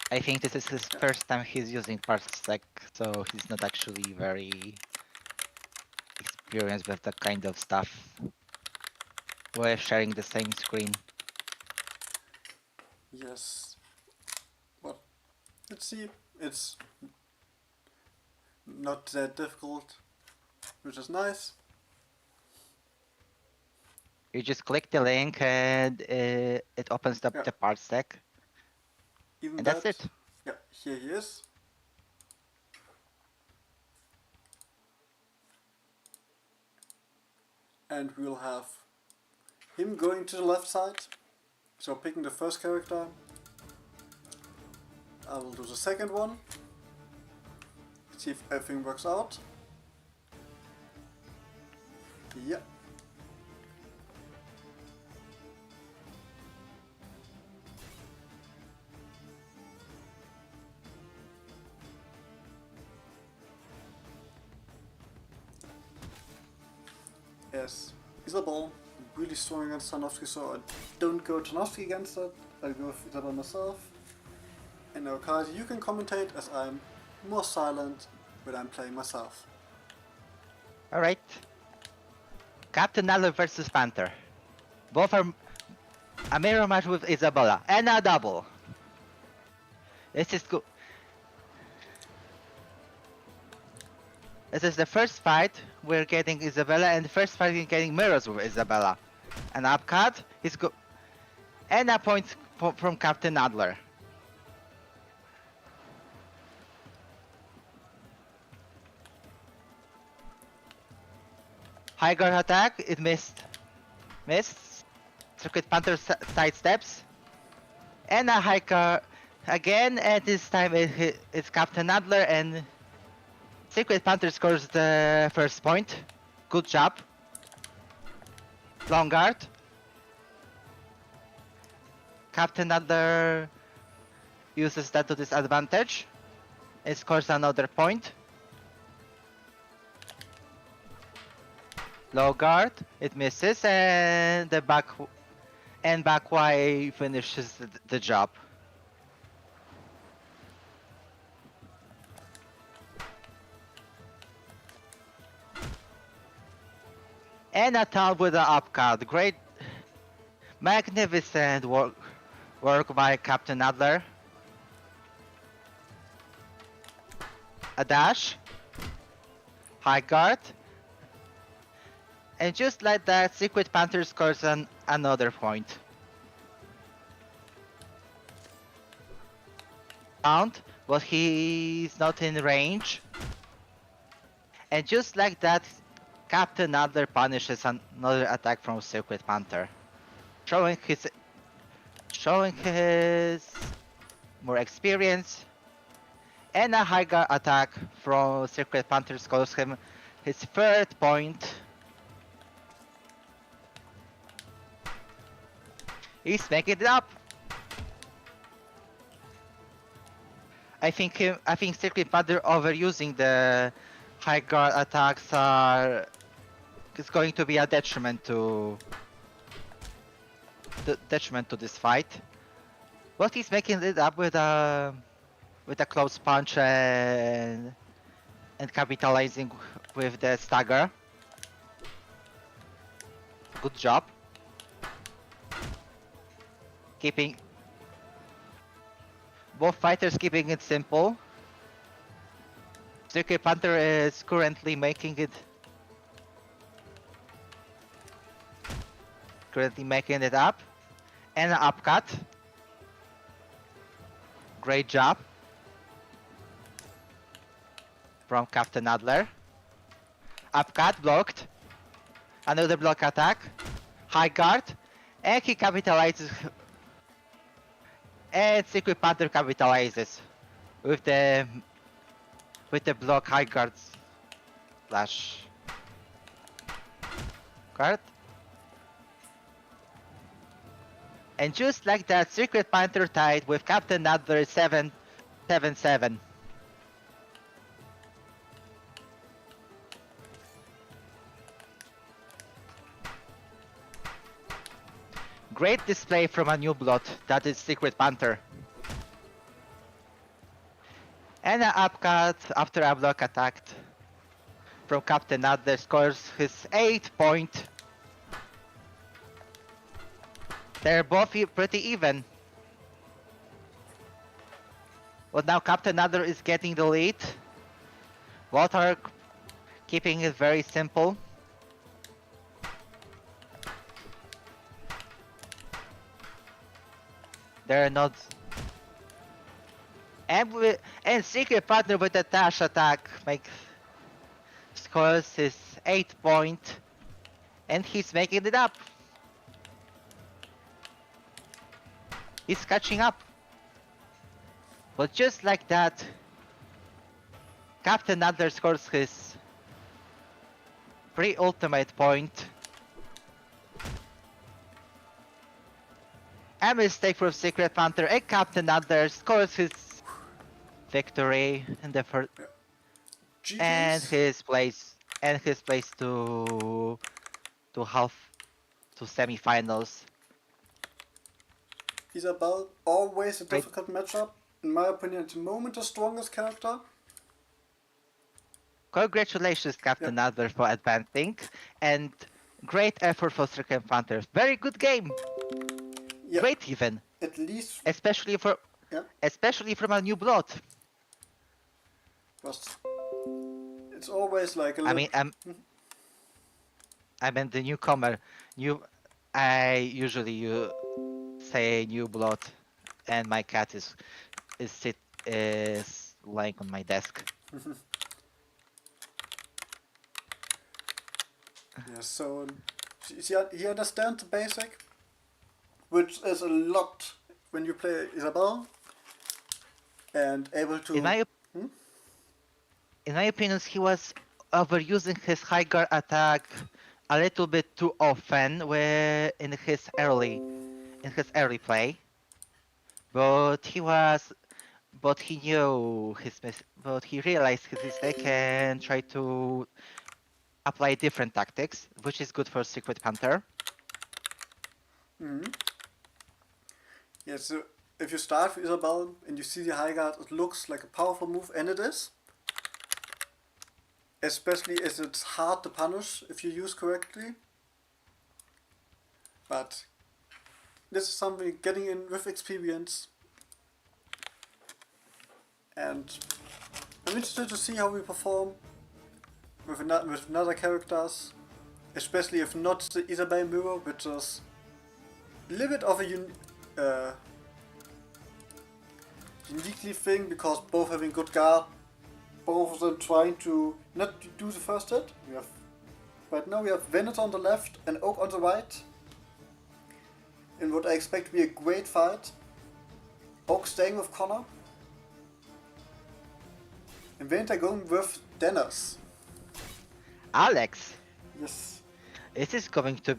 I think this is his first time he's using Parsec, so he's not actually very experienced with that kind of stuff. We're sharing the same screen. Yes. Well, let's see. It's not that difficult, which is nice. You just click the link and it opens up the Parsec. Even And that. that's it. Yeah, here he is. And we'll have him going to the left side. So picking the first character. I will do the second one. See if everything works out. Yeah. Yes. Isabel, really strong against Tarnowski, so I don't go Tarnowski against it. I'll go with Isabel myself. And now, Kazi, you can commentate as I'm more silent when I'm playing myself. Alright. Captain Allen versus Panther. Both are a mirror match with Isabella. And a double. This is good. This is the first fight we're getting Isabella, and the first fight we're getting mirrors with Isabella. An upcut, he's good. And a point from Captain Adler. High guard attack, it missed. Missed. Circuit Panther sidesteps. And a high guard again, and this time it's Captain Adler, and Secret Panther scores the first point. Good job. Long guard. Captain Adler uses that to disadvantage. It scores another point. Low guard. It misses, and the back Y finishes the job. And a tal with the upcut. Great, magnificent work by Captain Adler. A dash. High guard. And just like that, Secret Panther scores another point. Count, but he's not in range. And just like that, Captain Adler punishes another attack from Secret Panther, showing his more experience. And a high guard attack from Secret Panther scores him his third point. He's making it up. I think Secret Panther overusing the high guard attacks is going to be a detriment to this fight. But he's making it up with a close punch and capitalizing with the stagger. Good job. Keeping both fighters keeping it simple. Secret Panther is currently making it up. And an upcut. Great job from Captain Adler. Upcut blocked. Another block attack. High guard. And he capitalizes. And Secret Panther capitalizes with the block high guard slash guard. And just like that, Secret Panther tied with Captain Adler 7-7. Great display from a new blood, that is Secret Panther. And an upcut after a block attack from Captain Adler scores his 8th point. They're both pretty even. But now Captain Adler is getting the lead. Both are keeping it very simple. They're not. And Secret Partner with the dash attack scores his 8th point, and he's making it up. He's catching up. But just like that, Captain Adler scores his pre-ultimate point. A mistake from Secret Panther, and Captain Adler scores his victory in the first, and his place to semi-finals. Isabel, always a difficult matchup. In my opinion, at the moment, the strongest character. Congratulations, Captain Adler, for advancing, and great effort for Secret Panther. Very good game. Yeah. Great even. At least. Especially from a new blood. It's always like a I mean the newcomer. I usually say new blood, and my cat is lying on my desk. Yeah, so he understands the basic, which is a lot when you play Isabel, and able to. In my opinion, he was overusing his high guard attack a little bit too often in his early play. But he realized his mistake and tried to apply different tactics, which is good for Secret Panther. Yeah, so if you start with Isabel and you see the high guard, it looks like a powerful move, and it is. Especially as it's hard to punish if you use correctly. But this is something getting in with experience. And I'm interested to see how we perform with another characters. Especially if not the Isabel mirror, which is a little bit of a uniquely thing, because both having good guard, both of them trying to not do the first hit. Right now we have Venet on the left and Oak on the right. In what I expect to be a great fight. Oak staying with Connor. And Venta going with Dennis. Alex, Yes. this is going to.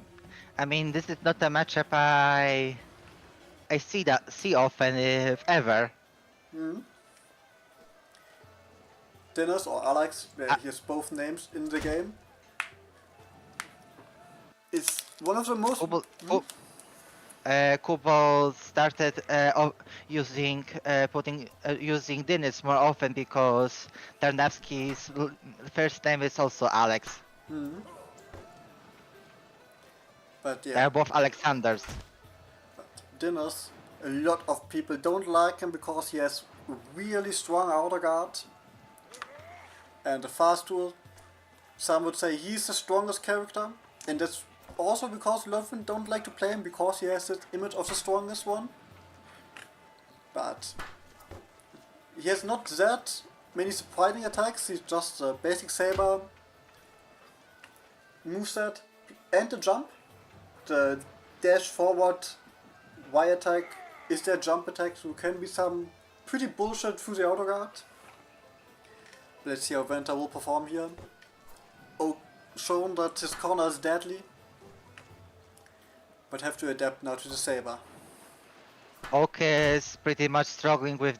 I mean, this is not a matchup I see often, if ever. Hmm. Dennis or Alex, Uh, he has both names in the game. It's one of the most. Kubel, Kubel started using Dennis more often because Tarnavsky's first name is also Alex. Hmm. But They yeah, are both Alexanders. but Dennis, a lot of people don't like him because he has a really strong outer guard and a fast tool. Some would say he's the strongest character, and that's also because a lot of them don't like to play him because he has that image of the strongest one. But he has not that many surprising attacks, he's just a basic saber moveset and the jump. The dash forward Y attack is their jump attack, so can be some pretty bullshit through the outer guard. Let's see how Venta will perform here. Oh, shown that his corner is deadly, but have to adapt now to the saber. Oak is pretty much struggling with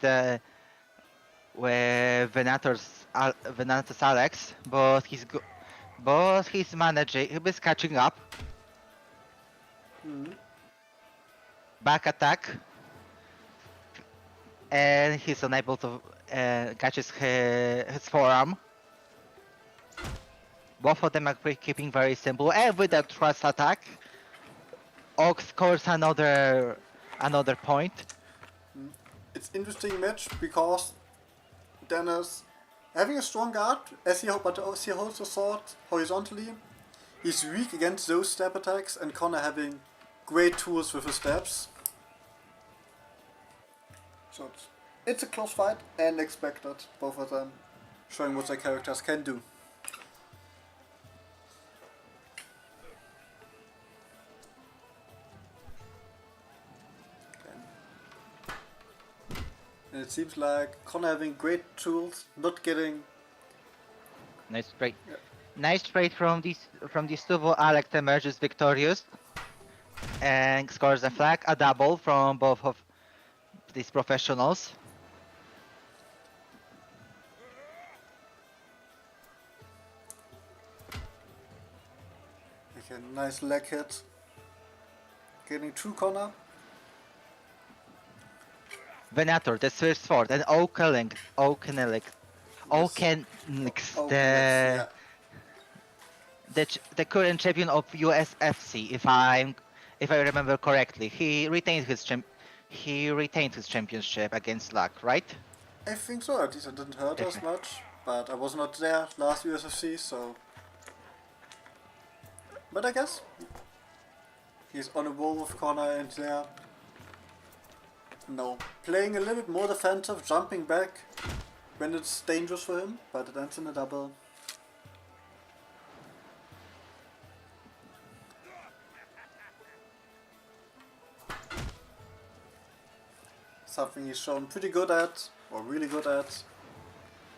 Venator's Alex, but he's managing. He's catching up. Mm. Back attack, and he's unable to catch his forearm. Both of them are keeping very simple, and with that thrust attack, Oak scores another point. It's interesting match because Dennis having a strong guard but as he holds the sword horizontally, he's weak against those stab attacks, and Connor having great tools with his stabs. So it's a close fight and expected, both of them showing what their characters can do. And it seems like Connor having great tools, not getting. Nice trade. Yeah. Nice trade from these two. Alex emerges victorious and scores a flag, a double from both of these professionals. Okay, nice leg hit. Getting through Connor. Venator, the first sword, and Oakenix, Yeah. the current champion of USFC, if I remember correctly. He retained his championship against Luck, right? I think so, at least it didn't hurt as much, but I was not there last USFC, so. But I guess he's on a wall with Connor and there. No, playing a little bit more defensive, jumping back when it's dangerous for him, but it ends in a double. Something he's shown pretty good at, or really good at.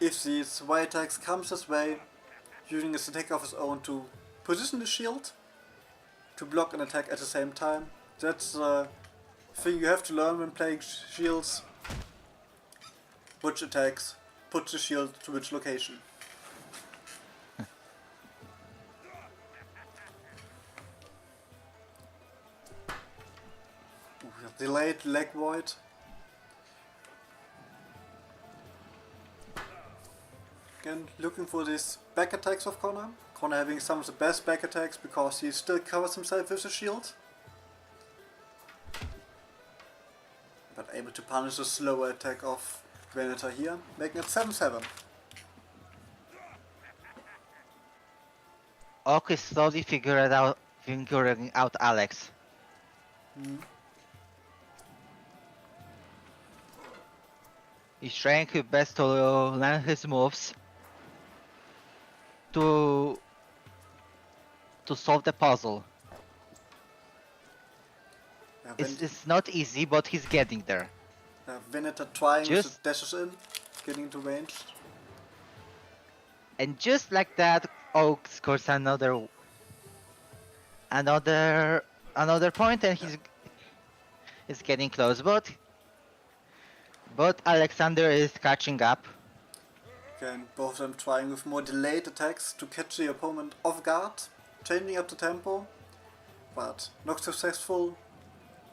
If these Y attacks comes his way, using his attack of his own to position the shield, to block an attack at the same time. That's the thing you have to learn when playing shields. Which attacks put the shield to which location. Delayed leg void. Again, looking for these back attacks of Connor. Connor having some of the best back attacks because he still covers himself with the shield. But able to punish the slower attack of Venator here, making it 7-7. Oak is slowly figuring out Alex. He's trying his best to learn his moves to solve the puzzle. It's not easy, but he's getting there. Venator trying Just- with the dashes in, getting into range. And just like that, Oak scores another point, and he's getting close. But Alexander is catching up. Again, both of them trying with more delayed attacks to catch the opponent off guard, changing up the tempo, but not successful.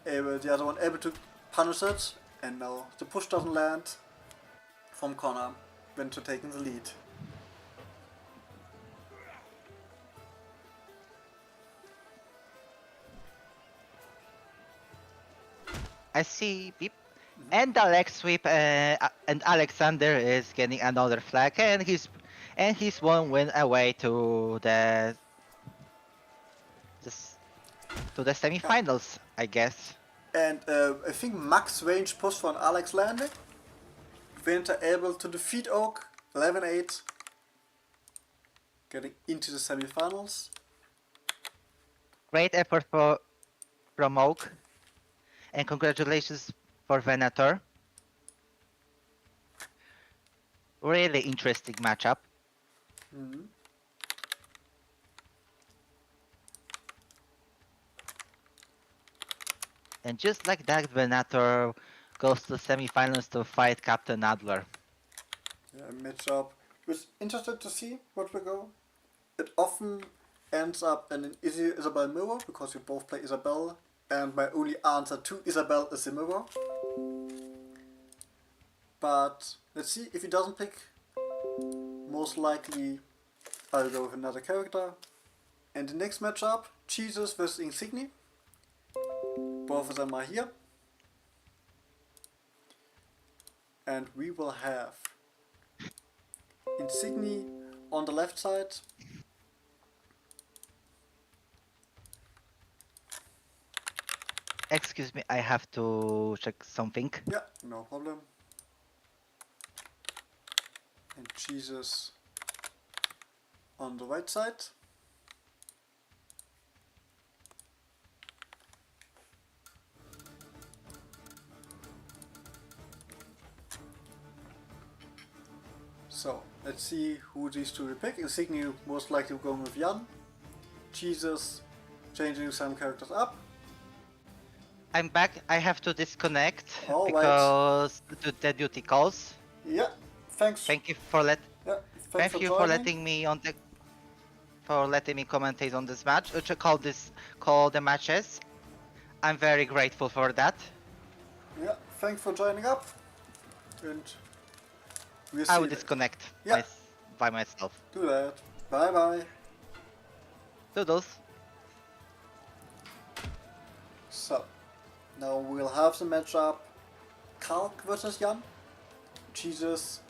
The other one able to punish it, and now the push doesn't land from Connor, Winter taking the lead. I see beep. And the leg sweep, and Alexander is getting another flag, and he's one win away to this, to the semifinals, I guess. And I think max range push for an Alex landing. Winter able to defeat Oak 11-8, getting into the semifinals. Great effort from Oak, and congratulations for Venator. Really interesting matchup. And just like that, Venator goes to semifinals to fight Captain Adler. Yeah, matchup. Was interested to see what will go. It often ends up in an Isabel mirror because we both play Isabel, and my only answer to Isabel is the mirror. But let's see if he doesn't pick. Most likely I'll go with another character. And the next matchup, Jesus vs Insigni. Both of them are here. And we will have Insigni on the left side. Excuse me, I have to check something. Yeah, no problem. And Jesus on the right side. So, let's see who these two will pick. Insignia most likely going with Jan. Jesus changing some characters up. I'm back. I have to disconnect All right. because the duty calls. Yeah, thanks. Thank you for Yeah, thank for you joining. for letting me commentate on this match. To call the matches. I'm very grateful for that. Yeah, thanks for joining up. And we'll see I will you later. disconnect Yeah. by myself. Do that. Bye bye. Doodles. So, now we'll have the matchup Kalk versus Jan. Jesus,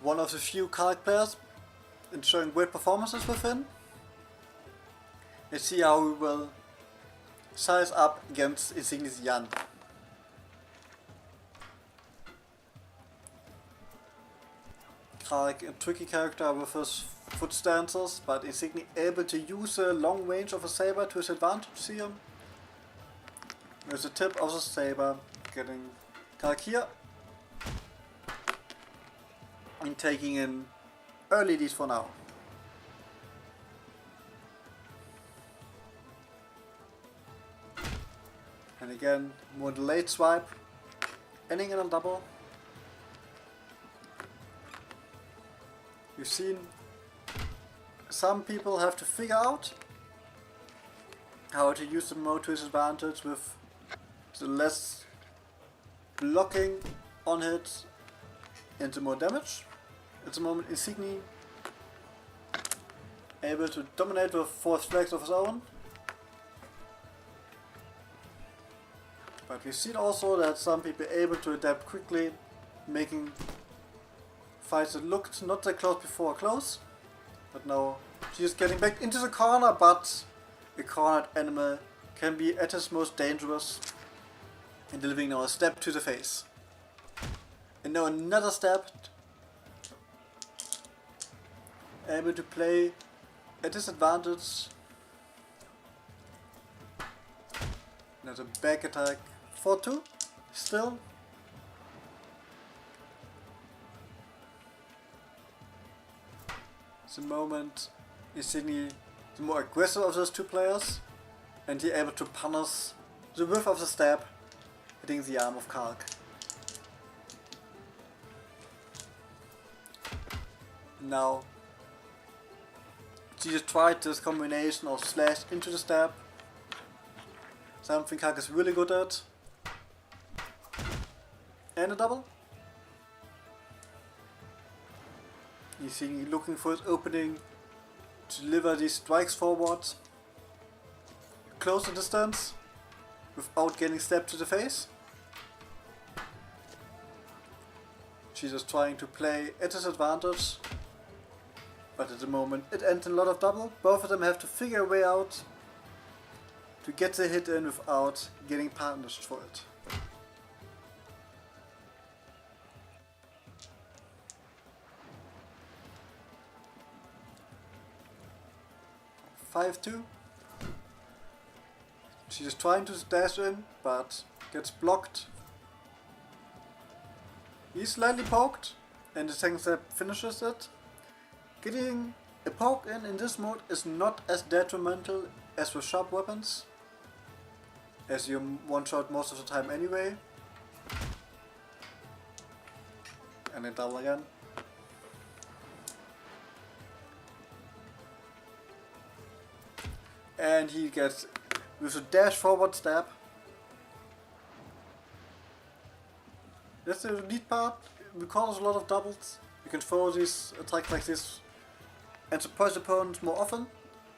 one of the few Kalk players and showing great performances within. Let's see how we will size up against Insigni's Jan. Kalk, a tricky character with his foot stances, but Insigni able to use the long range of a saber to his advantage here. With the tip of the saber, getting Kalk here. And taking an early lead for now. And again, more delayed swipe, ending in a double. You've seen some people have to figure out how to use the mode to his advantage with the less blocking on hit and the more damage. At the moment, Insigni able to dominate with 4 flags of his own. But we've seen also that some people are able to adapt quickly, making fights that looked not that close before close. But now she's getting back into the corner, but a cornered animal can be at its most dangerous and delivering now a step to the face. And now another step, able to play at disadvantage. Another back attack for 2 still. the moment Insignia the more aggressive of those two players, and he able to punish the whiff of the stab, hitting the arm of Kalk. Now, she just tried this combination of slash into the stab, something Kalk is really good at, and a double. You see, looking for his opening to deliver these strikes forward, close the distance, without getting stabbed to the face. She's just trying to play at his advantage, but at the moment it ends in a lot of double. Both of them have to figure a way out to get the hit in without getting punished for it. 5-2. She's trying to dash in, but gets blocked. He's slightly poked, and the second step finishes it. Getting a poke in this mode is not as detrimental as with sharp weapons, as you one-shot most of the time anyway. And then double again. And he gets with a dash forward stab. That's the neat part. Because there's a lot of doubles, you can throw these attacks like this and surprise opponents more often.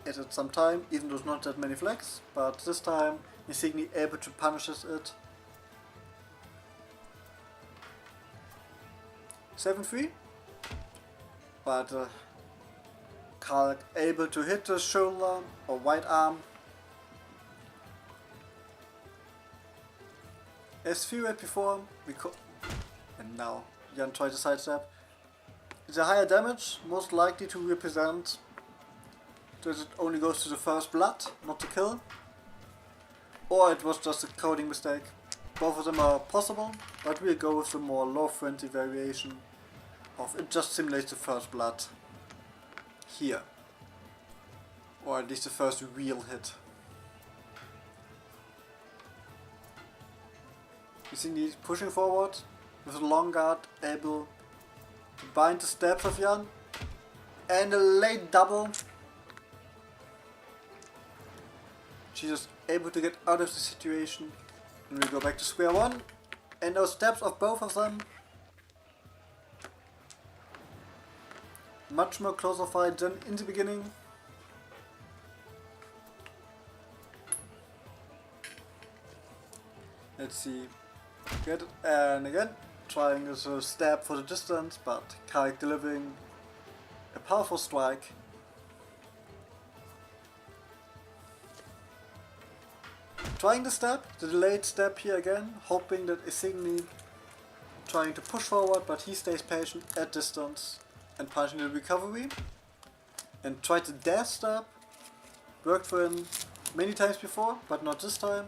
It at some time, even though there's not that many flags, but this time Insignia able to punish it. 7-3. But Kalk able to hit the shoulder or right arm. As feared before, and now Jan tries to sidestep. The higher damage most likely to represent that it only goes to the first blood, not the kill. Or it was just a coding mistake. Both of them are possible, but we'll go with the more low-friendly variation of it just simulates the first blood here. Or at least the first real hit. You see he's pushing forward with a long guard, able to bind the stabs of Jan. And a late double. She's just able to get out of the situation. And we go back to square one. And those stabs of both of them. Much more closer fight than in the beginning. Let's see. Get it, and again, trying to stab for the distance, but Kalk delivering a powerful strike. Trying the stab, the delayed stab here again, hoping that Insignia trying to push forward, but he stays patient at distance and punching the recovery. And tried the dash stab, worked for him many times before, but not this time.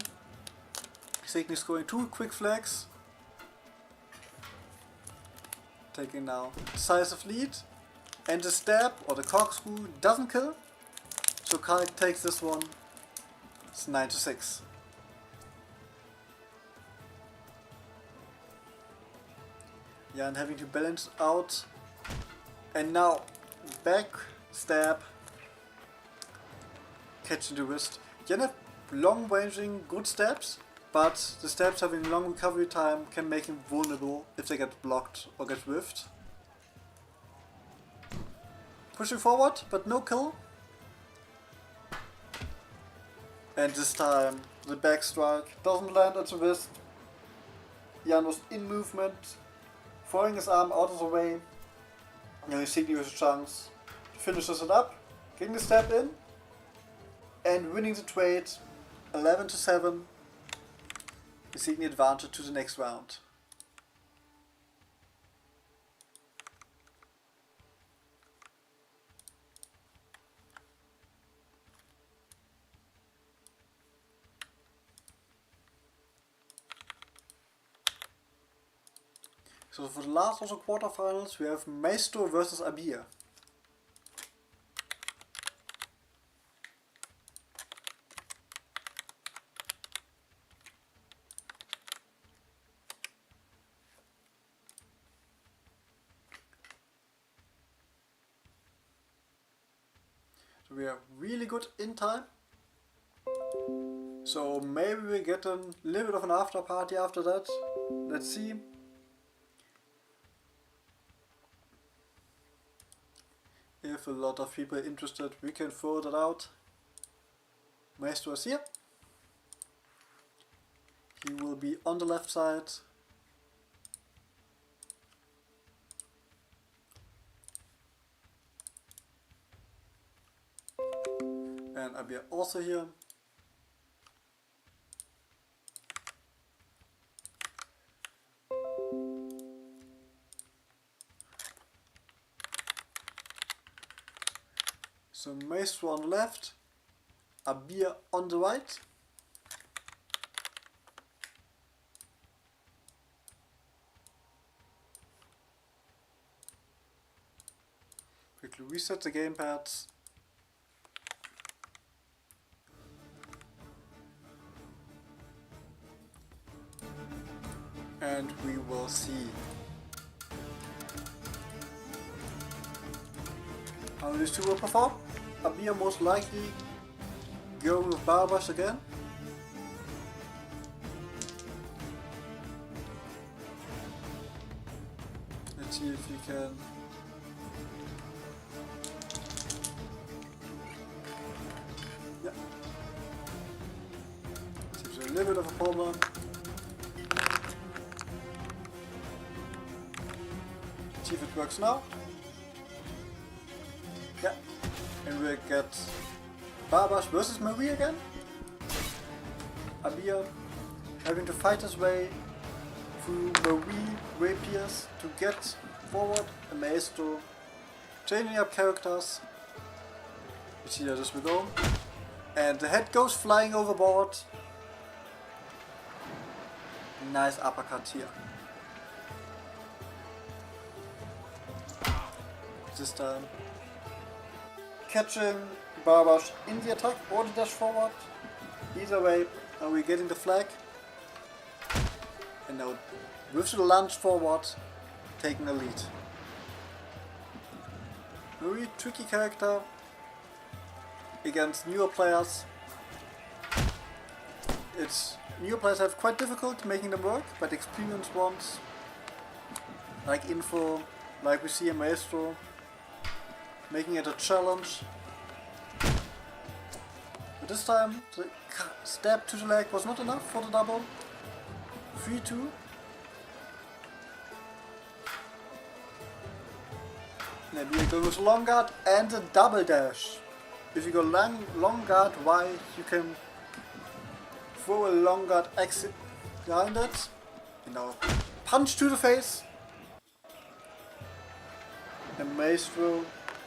Insignia scoring 2 quick flags. Taking now decisive lead. And the stab or the corkscrew doesn't kill. So Kalk takes this one. It's 9-6. Jan having to balance out. And now back stab. Catching the wrist. Jan have long ranging good stabs. But the stabs having long recovery time can make him vulnerable if they get blocked or get whiffed. Pushing forward, but no kill. And this time the back strike doesn't land at the wrist. Jan was in movement, throwing his arm out of the way. Now Insignia with a chance. Finishes it up, getting the stab in, and winning the trade 11-7. Insignia advantage to the next round. So for the last of the quarterfinals we have Maestro versus Abir. we are really good in time. So maybe we get a little bit of an after party after that. Let's see. If a lot of people are interested, we can throw that out. Maestro is here. He will be on the left side. And Abir also here. So Maestro on the left, Abir on the right. Quickly reset the gamepads. And we will see how these two will perform. Abir most likely going with Barbas again. Let's see if he can. Yeah. Seems a little bit of a problem. See if it works now. Yeah. And we get Barbas versus Marie again. Abir having to fight his way through Marie rapiers to get forward. A Maestro changing up characters. You see how this will go. And the head goes flying overboard. Nice uppercut here. This time catching Barbas in the attack or the dash forward. Either way, now we're getting the flag. And now with the lunge forward, taking the lead. Very tricky character against newer players. Newer players have quite difficult making them work, but experienced ones like Info, like we see in Maestro, making it a challenge. But this time the stab to the leg was not enough for the double. 3-2. Then we go with long guard and a double dash. If you go long guard wide, you can throw a long guard exit behind it. You know, punch to the face. And Maestro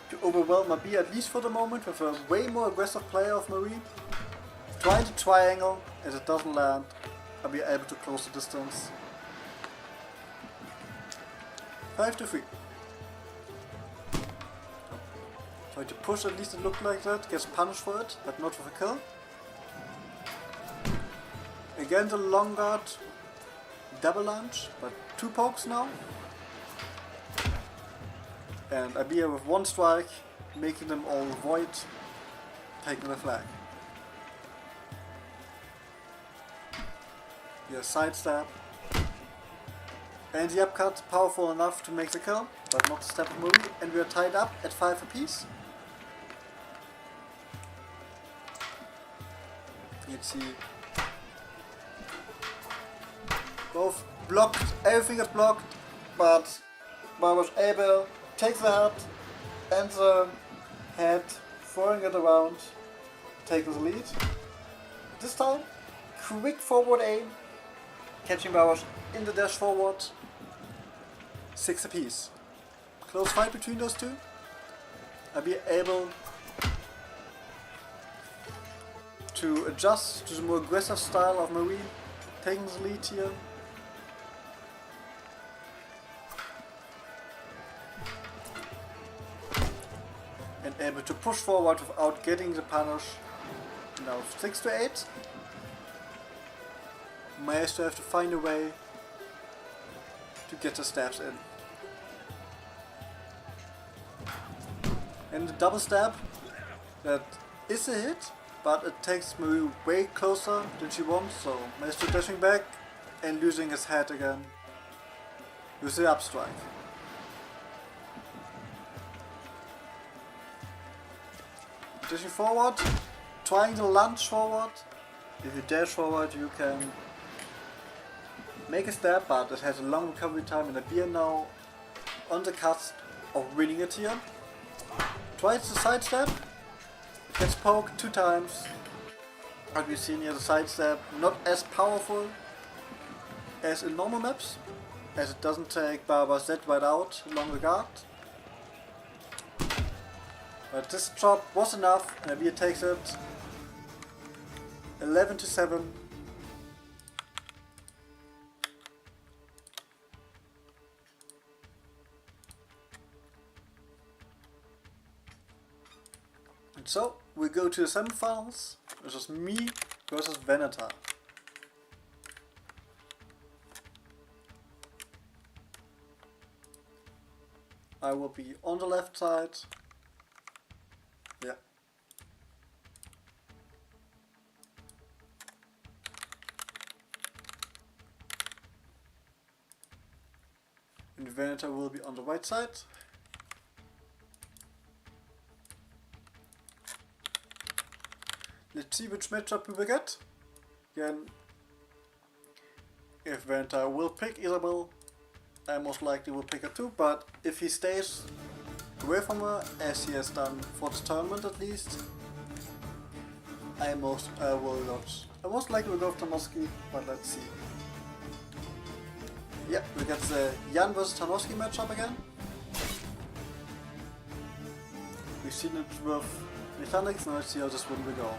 to overwhelm Abir, at least for the moment, with a way more aggressive player of Marie. Trying to triangle, as it doesn't land, Abir able to close the distance. 5-3. Try to push, at least it looked like that, gets punished for it, but not with a kill. Again the long guard, double lunge, but 2 pokes now. And Abir with 1 strike, making them all void, taking the flag. Here, side stab. And the upcut, powerful enough to make the kill, but not the step of Marie. And we are tied up at 5 apiece. Let's see. Both blocked, everything is blocked, but Barbas able, takes the head and the head, throwing it around, taking the lead. This time, quick forward aim, catching Barbas in the dash forward. 6 apiece. Close fight between those two. Abir able to adjust to the more aggressive style of Marie, taking the lead here. And able to push forward without getting the punish. Now 6-8. Maestro have to find a way to get the stabs in. And the double stab That is a hit, but it takes me way closer than she wants, so Maestro dashing back and losing his head again with the up strike. Dashing forward, trying to lunge forward. If you dash forward, you can make a stab, but it has a long recovery time, and Abir now on the cusp of winning it here. Tries to sidestep, gets poked 2 times. But we've seen here the sidestep not as powerful as in normal maps, as it doesn't take Barba's Z right out along the guard. But this drop was enough, and Abir takes it 11-7. And so we go to the semifinals, which is me versus Venator. I will be on the left side. Yeah. And Venator will be on the right side. Let's see which matchup we will get. Again, if Venator will pick Isabel, I most likely will pick her too, but if he stays away from her, as he has done for the tournament at least, I most likely will go for Tarnowski, but let's see. Yeah, we get the Jan vs Tarnowski matchup again. We've seen it with mechanics, now let's see how this one will go.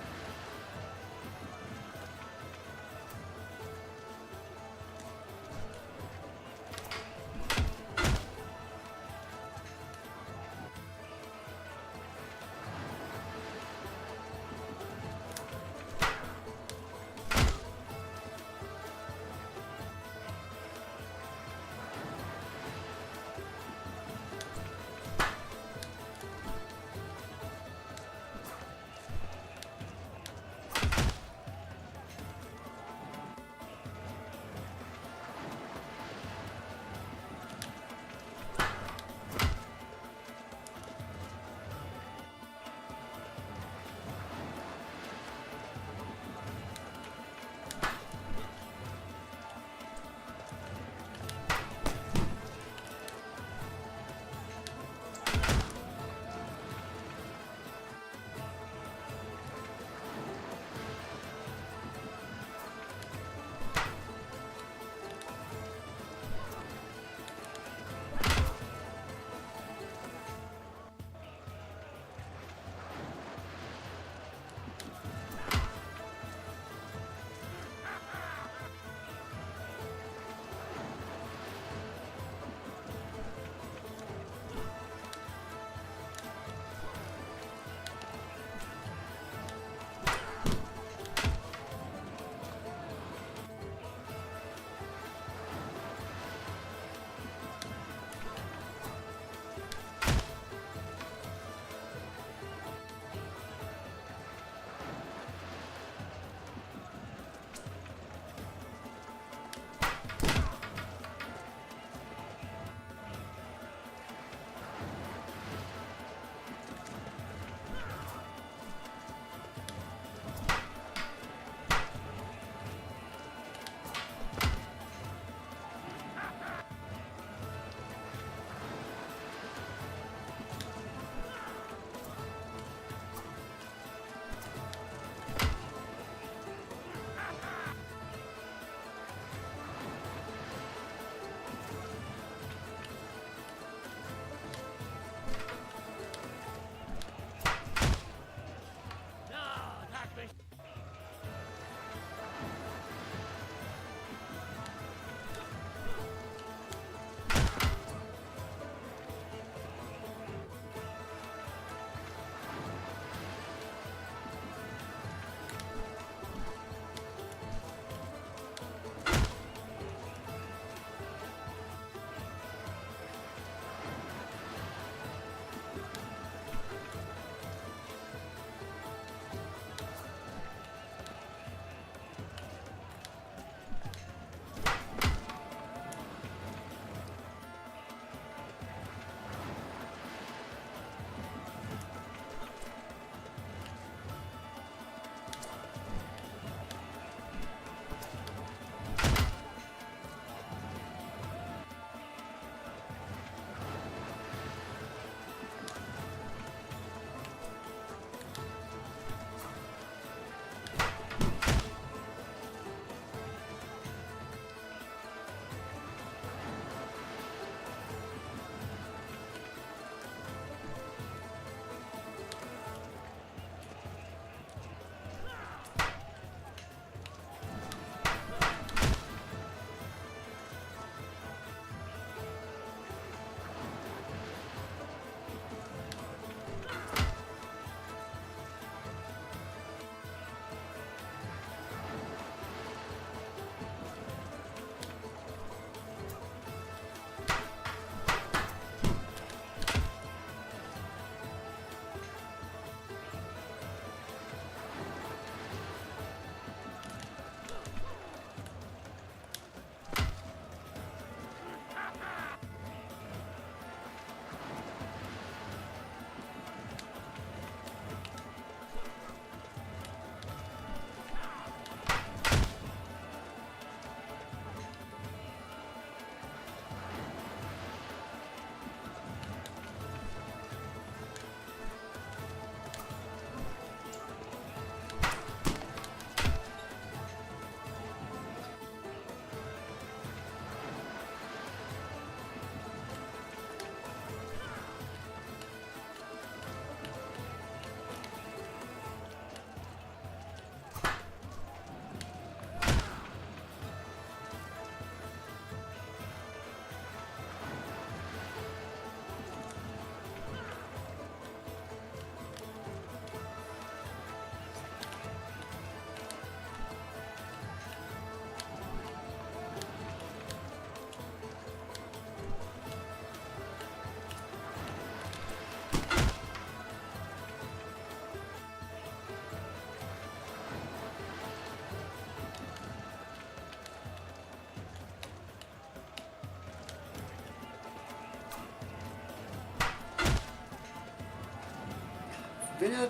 winner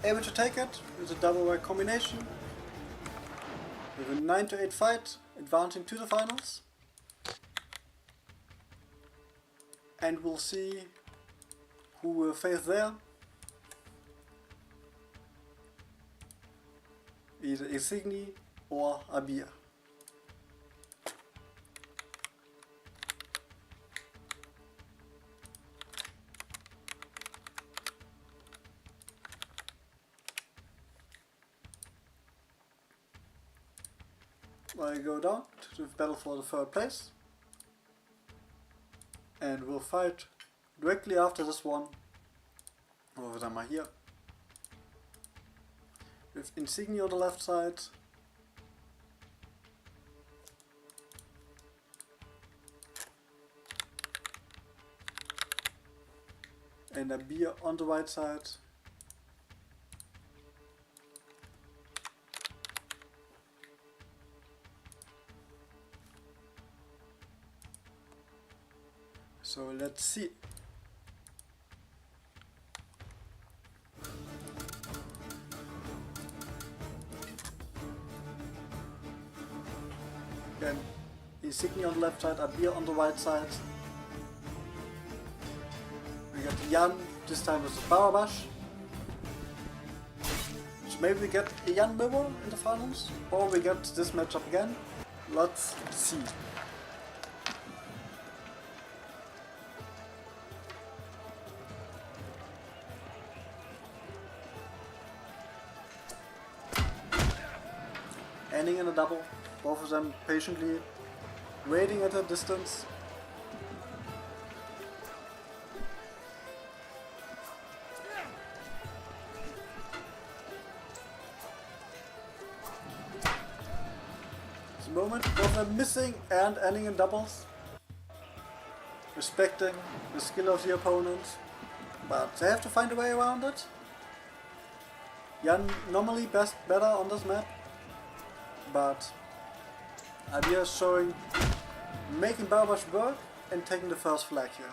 able to take it with a double wide combination. With a 9-8 fight, advancing to the finals. And we'll see who will face there. Either Insigni or Abir. I go down to the battle for the third place. And we'll fight directly after this one. Both of them are here. With Insignia on the left side. And a beer on the right side. So let's see. Again, Insignia on the left side, Abir on the right side. We got Jan, this time with the Barabash. So maybe we get a Jan Mirror in the finals, or we get this matchup again. Let's see. Ending in a double, both of them patiently waiting at a distance. It's a moment, both of them missing and ending in doubles. Respecting the skill of the opponent, but they have to find a way around it. Jan normally better on this map. But Abir is showing making Barabash work and taking the first flag here.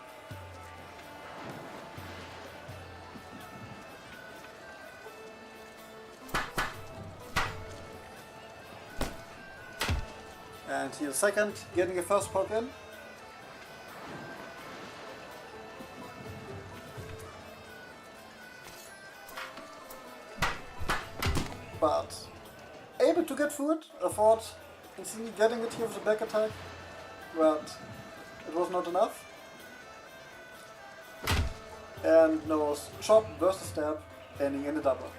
And here's second, getting a first poke in. But able to get through it, I thought Insigni getting it here with the back attack, but it was not enough. And now was chop versus stab, ending in a double.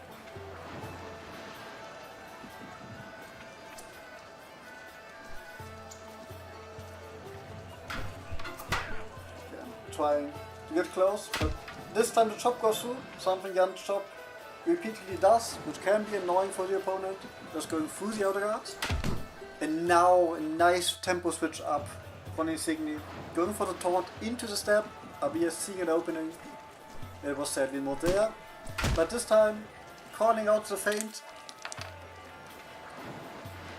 Again, trying to get close, but this time the chop goes through, something Jan chop repeatedly does, which can be annoying for the opponent, just going through the outer guard. And now a nice tempo switch up from Insigni, going for the taunt into the stab. Abir seeing an opening. It was sadly not there, but this time calling out the feint,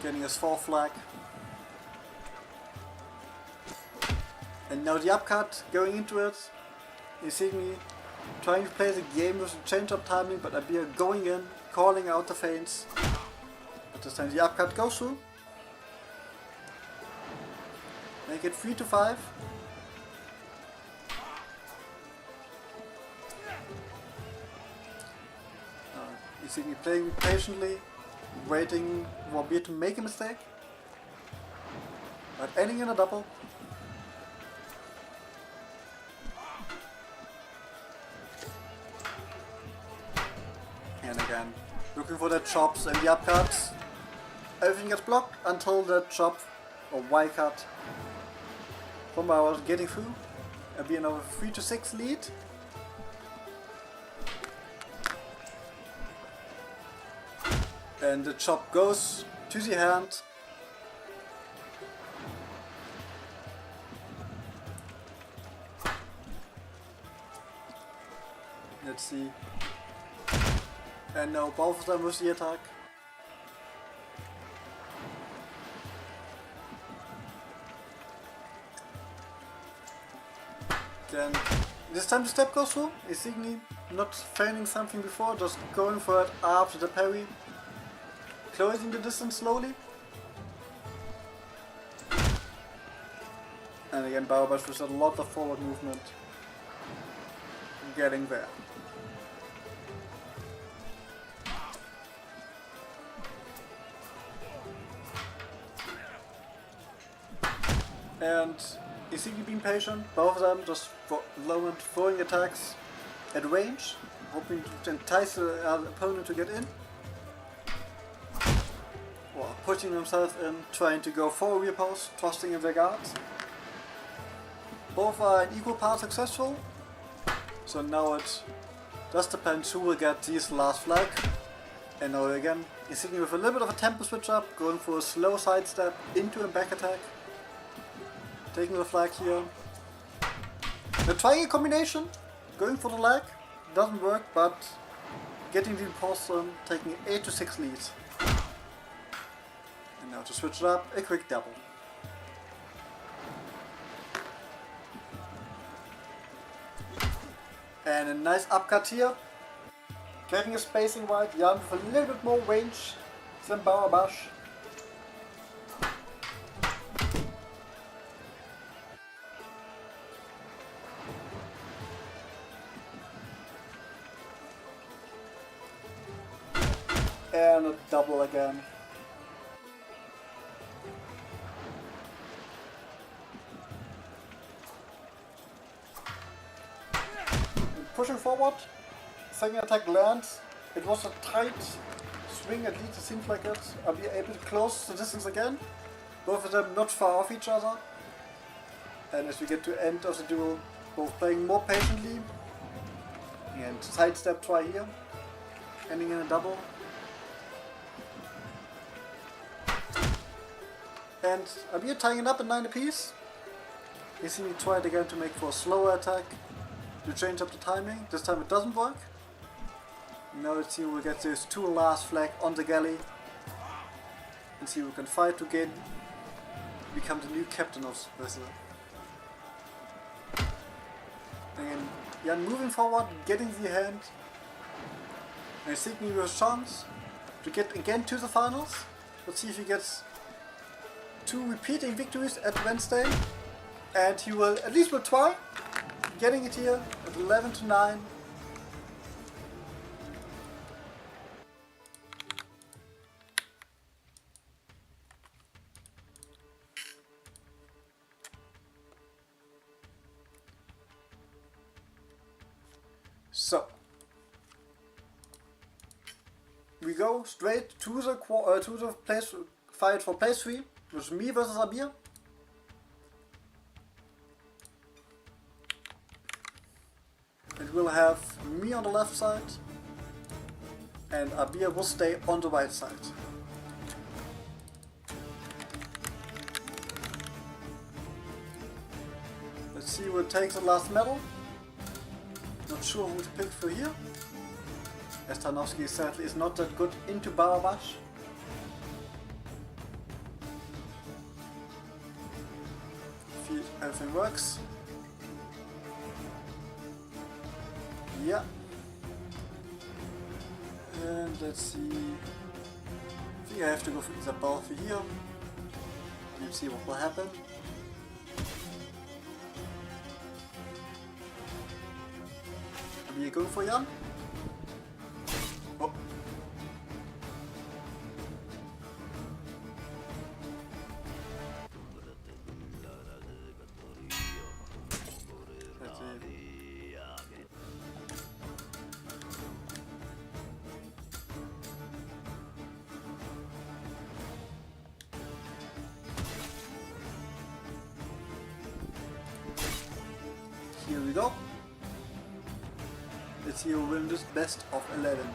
getting his fourth flag. And now the upcut going into it. Insigni trying to play the game with the change-up timing, but Abir going in, calling out the feints. But this time the upcut goes through. Make it 3-5. Insigni playing patiently, waiting for Abir to make a mistake. But ending in a double. And again, looking for the chops and the upcuts. Everything gets blocked until the chop or Y cut from Bauer getting through. And be another 3-6 lead. And the chop goes to the hand. Let's see. And now both of them with the attack. Then this time the step goes through. Isigny not feigning something before, just going for it after the parry. Closing the distance slowly. And again, Bauerbash with a lot of forward movement. Getting there. And Isigny being patient, both of them just throwing attacks at range, hoping to entice the opponent to get in. Or putting themselves in, trying to go for a rear post, trusting in their guards. Both are in equal part successful, so now it just depends who will get this last flag. And now again, Isigny with a little bit of a tempo switch up, going for a slow sidestep into a back attack. Taking the flag here. They're trying a combination, going for the leg, doesn't work, but getting the imposter, taking an 8-6 lead. And now to switch it up, a quick double. And a nice upcut here. Getting a spacing right, Jan with a little bit more range than Bauerbash. And a double again. Pushing forward, second attack lands. It was a tight swing, at least it seems like it. Are we able to close the distance again? Both of them not far off each other. And as we get to end of the duel, both playing more patiently. And sidestep try here, ending in a double. And Abir tying it up at 9 apiece. You see me try it again to make for a slower attack, to change up the timing. This time it doesn't work. Now let's see who will get this 2 last flag on the galley. And see who can fight to become the new captain of the vessel. Again, Jan moving forward, getting the hand. And Isigny with a chance to get again to the finals. Let's see if he gets 2 repeating victories at Wednesday, and he will at least try getting it here at 11-9. So we go straight to the place fight for place 3. With me versus Abir. It will have me on the left side and Abir will stay on the right side. Let's see who takes the last medal. Not sure who to pick for here, as Tarnowski sadly is not that good into Bauerbash. Everything works. Yeah. And let's see. I think I have to go for Isabel for here. Let's see what will happen. Are we going for Jan? Oh. Here we go. Let's see who wins this best of 11.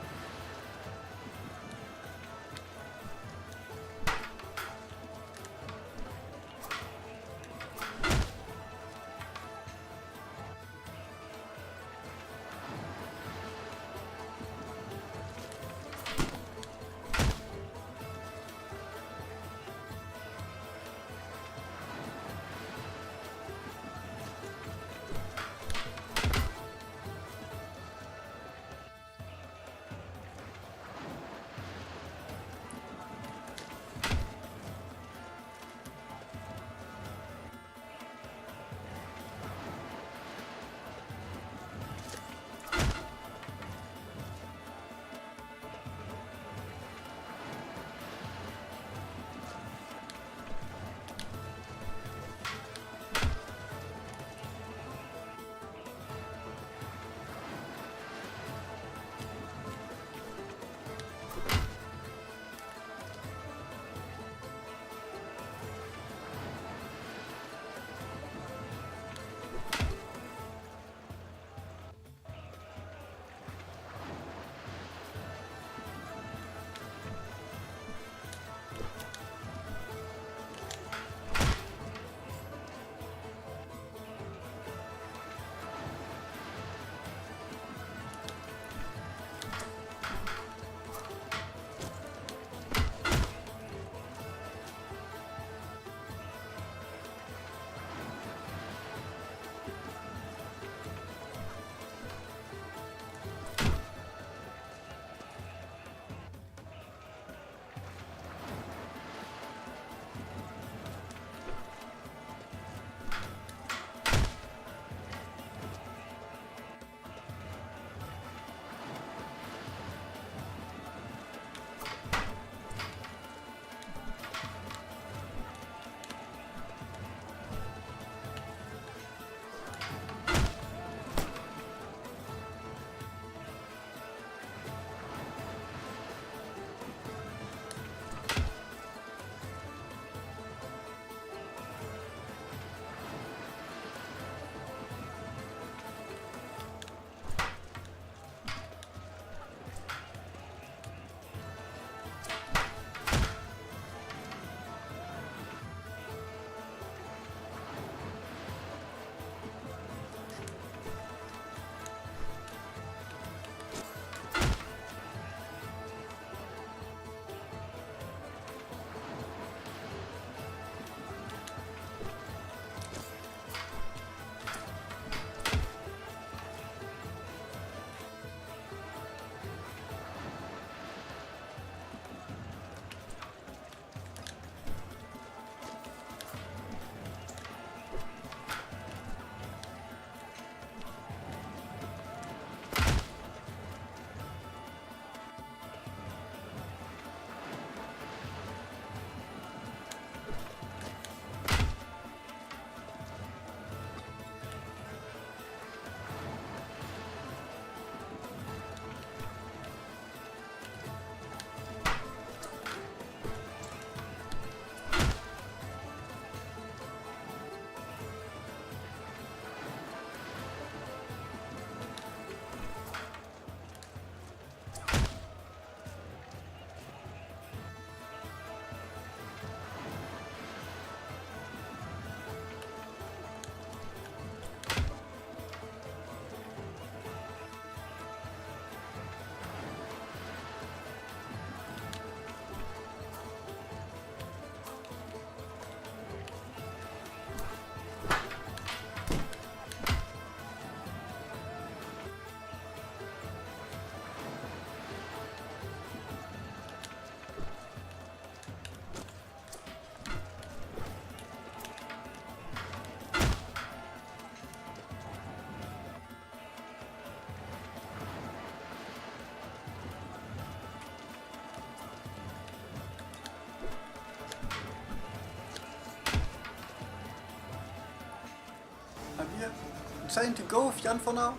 deciding to go with Jan for now,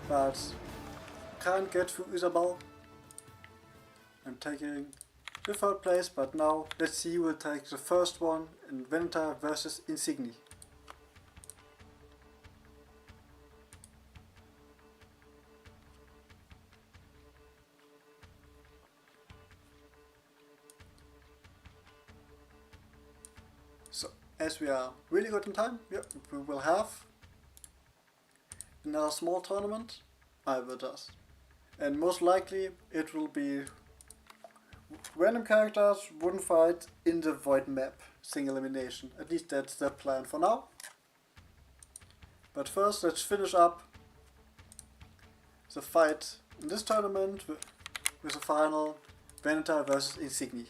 but can't get through Isabel. I'm taking the third place, but now let's see who will take the first one in Veneta versus Insigni. So, as we are really good in time, yeah, we will have another small tournament, either does. And most likely it will be random characters wouldn't fight in the void map, single elimination. At least that's the plan for now. But first let's finish up the fight in this tournament with the final Veneta versus Insigni.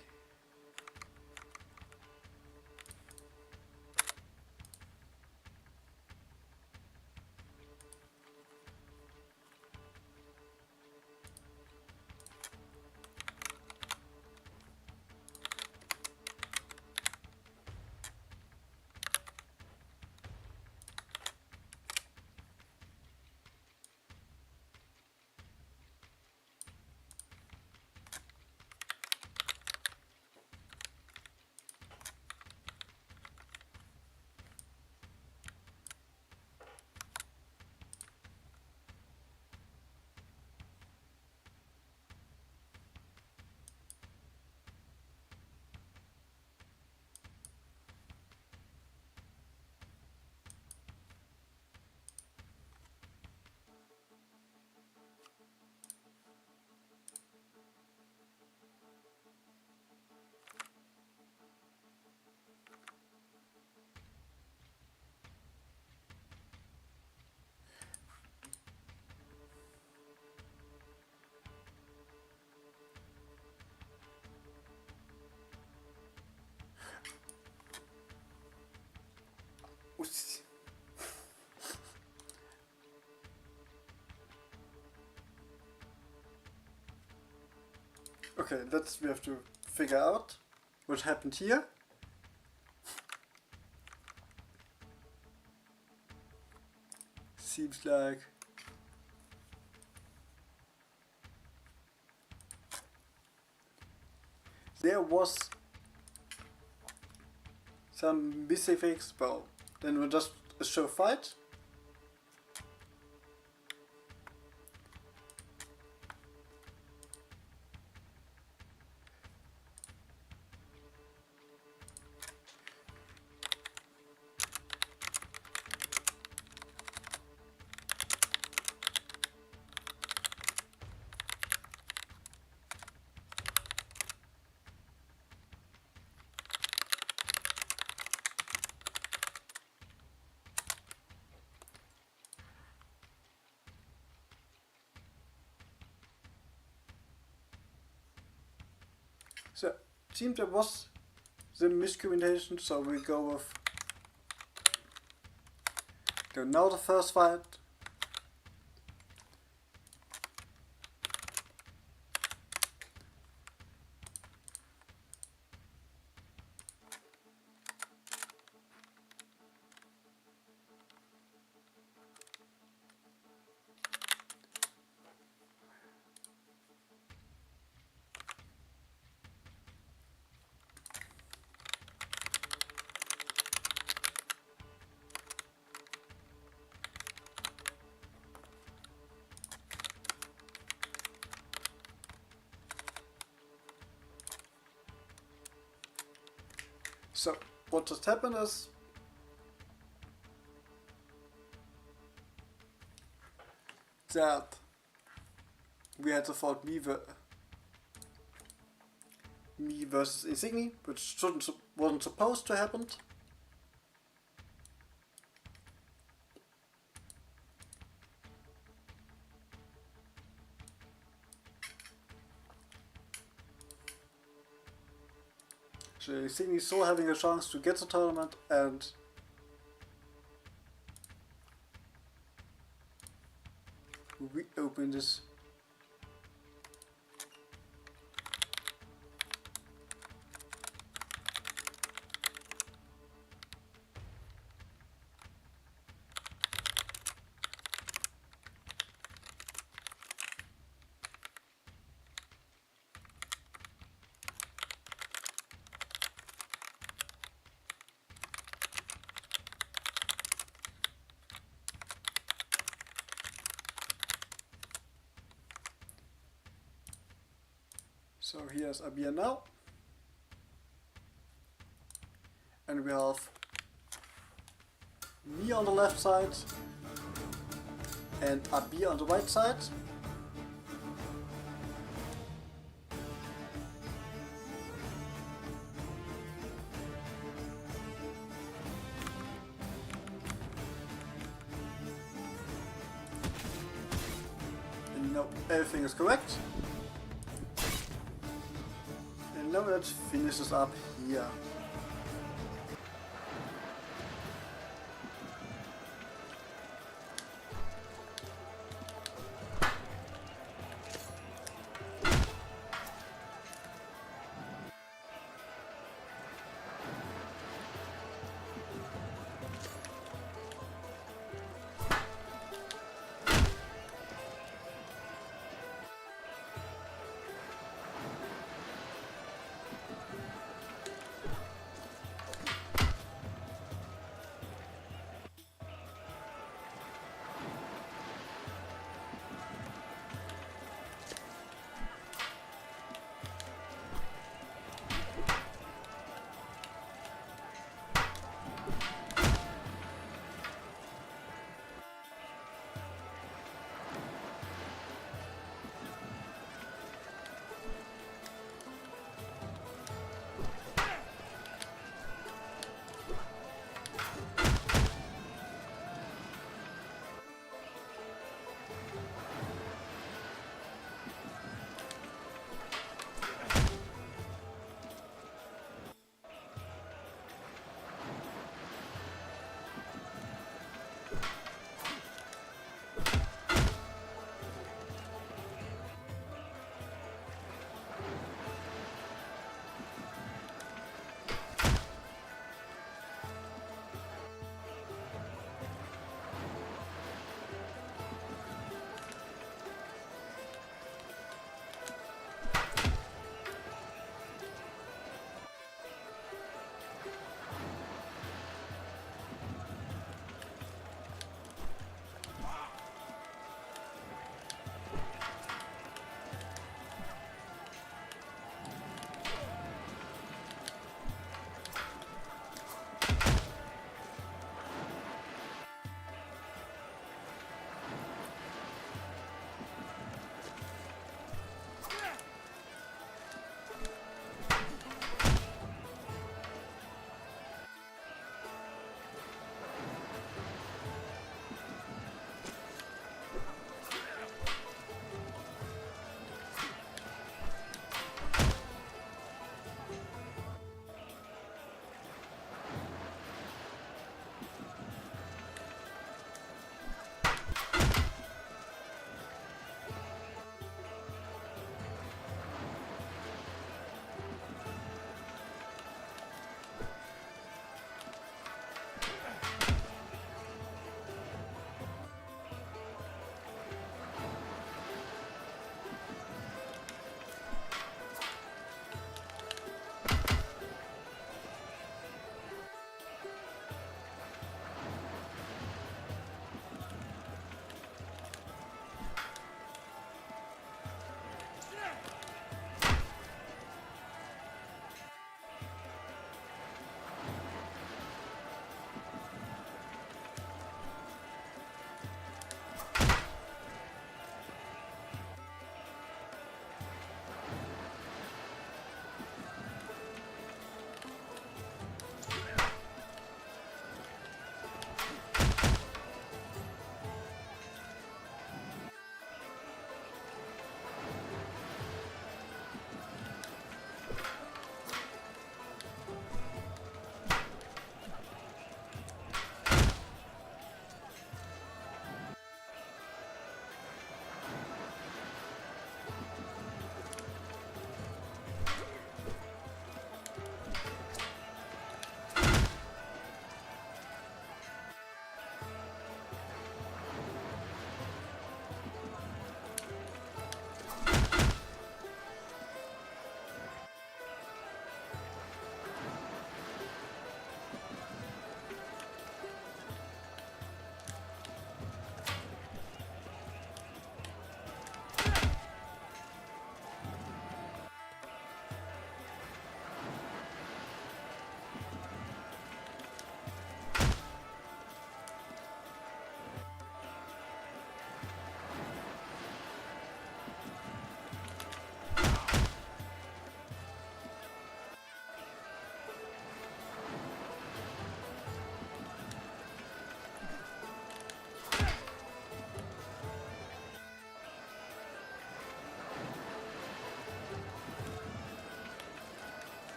Okay, we have to figure out what happened here. Seems like there was some mistakes. Well, then we'll just show fight. So, it seems there was the miscommunication, so we go with now the first fight. So, what just happened is that we had to fight me versus Insigni, which wasn't supposed to happen. So Insigni still having a chance to get the tournament, and we open this. So here's Abir now. And we have me on the left side and Abir on the right side. And now everything is correct. And now let's finish this up here.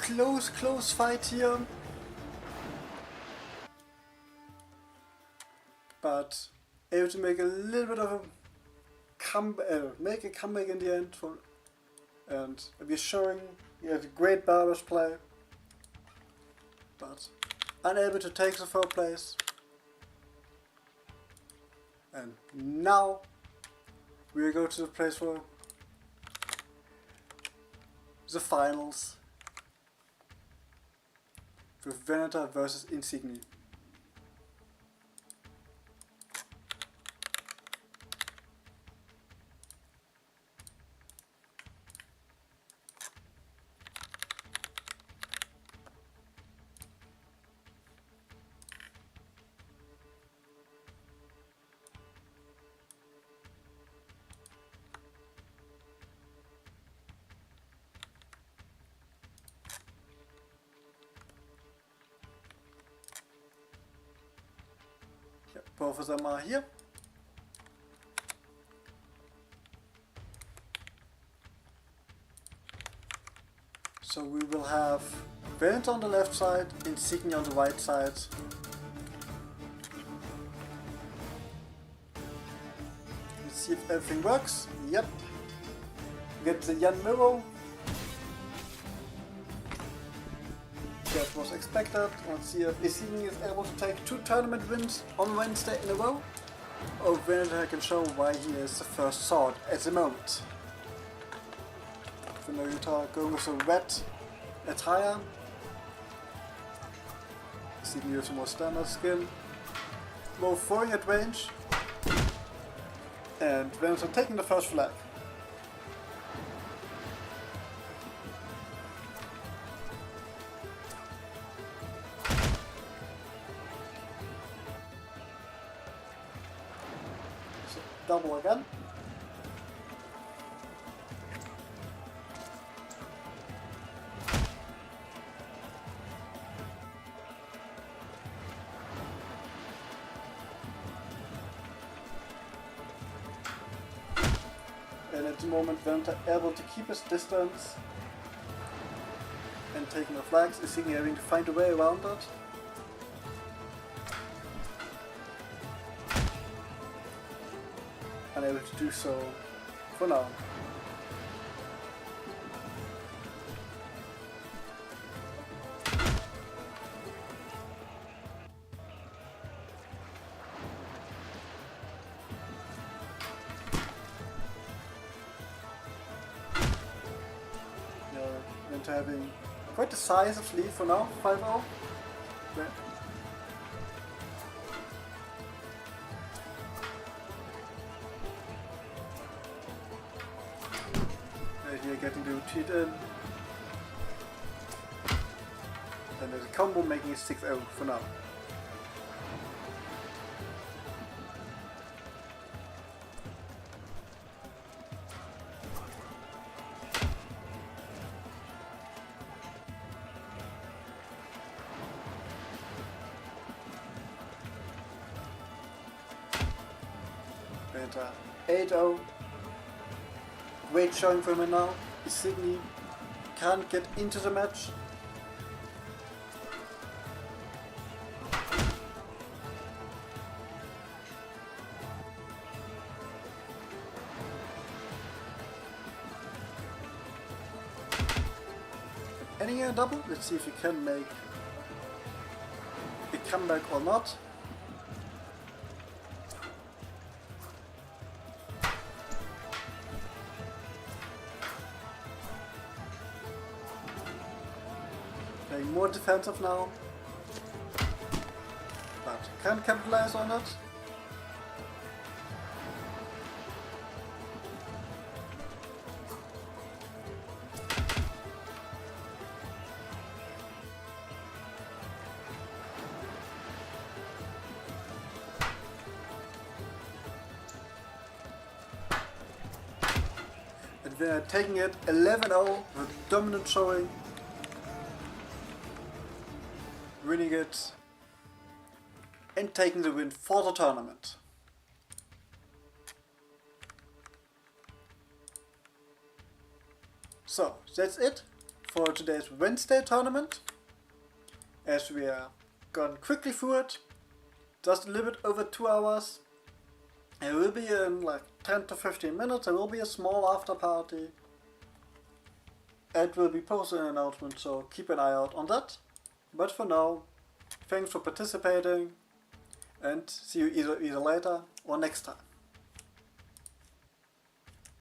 close fight here. But able to make a little bit of a make a comeback in the end. And we're showing a great Barbers play. But unable to take the third place. And now we go to the place for the finals with Veneta versus Insignia. Yep, both of them are here. So we will have Veneta on the left side, Insignia on the right side. Let's see if everything works. Yep. Get the Jan Mirror. That was expected. Let's see if Insignia is able to take 2 tournament wins on Wednesday in a row. Or Veneta can show why he is the first sword at the moment. Veneta going with a red attire. Insignia with a more standard skin. More throwing at range. And Veneta taking the first flag. So, double again. And at the moment Veneta able to keep his distance and taking the flags, Insignia having to find a way around it. Unable to do so for now. Veneta having quite the size of lead for now, 5-0. Yeah. Here getting the retreat in. And there's a combo making it 6-0 for now. Veneta 8-0. Great showing from him now. Insignia can't get into the match. Ending a double. Let's see if he can make a comeback or not. Playing more defensive now, but can't capitalize on it. And they're taking it 11-0 with dominant showing. Winning it and taking the win for the tournament. So that's it for today's Wednesday tournament, as we are gone quickly through it, just a little bit over 2 hours. It will be in like 10 to 15 minutes, there will be a small after party. It will be posted in an announcement, so keep an eye out on that. But for now, thanks for participating, and see you either later or next time.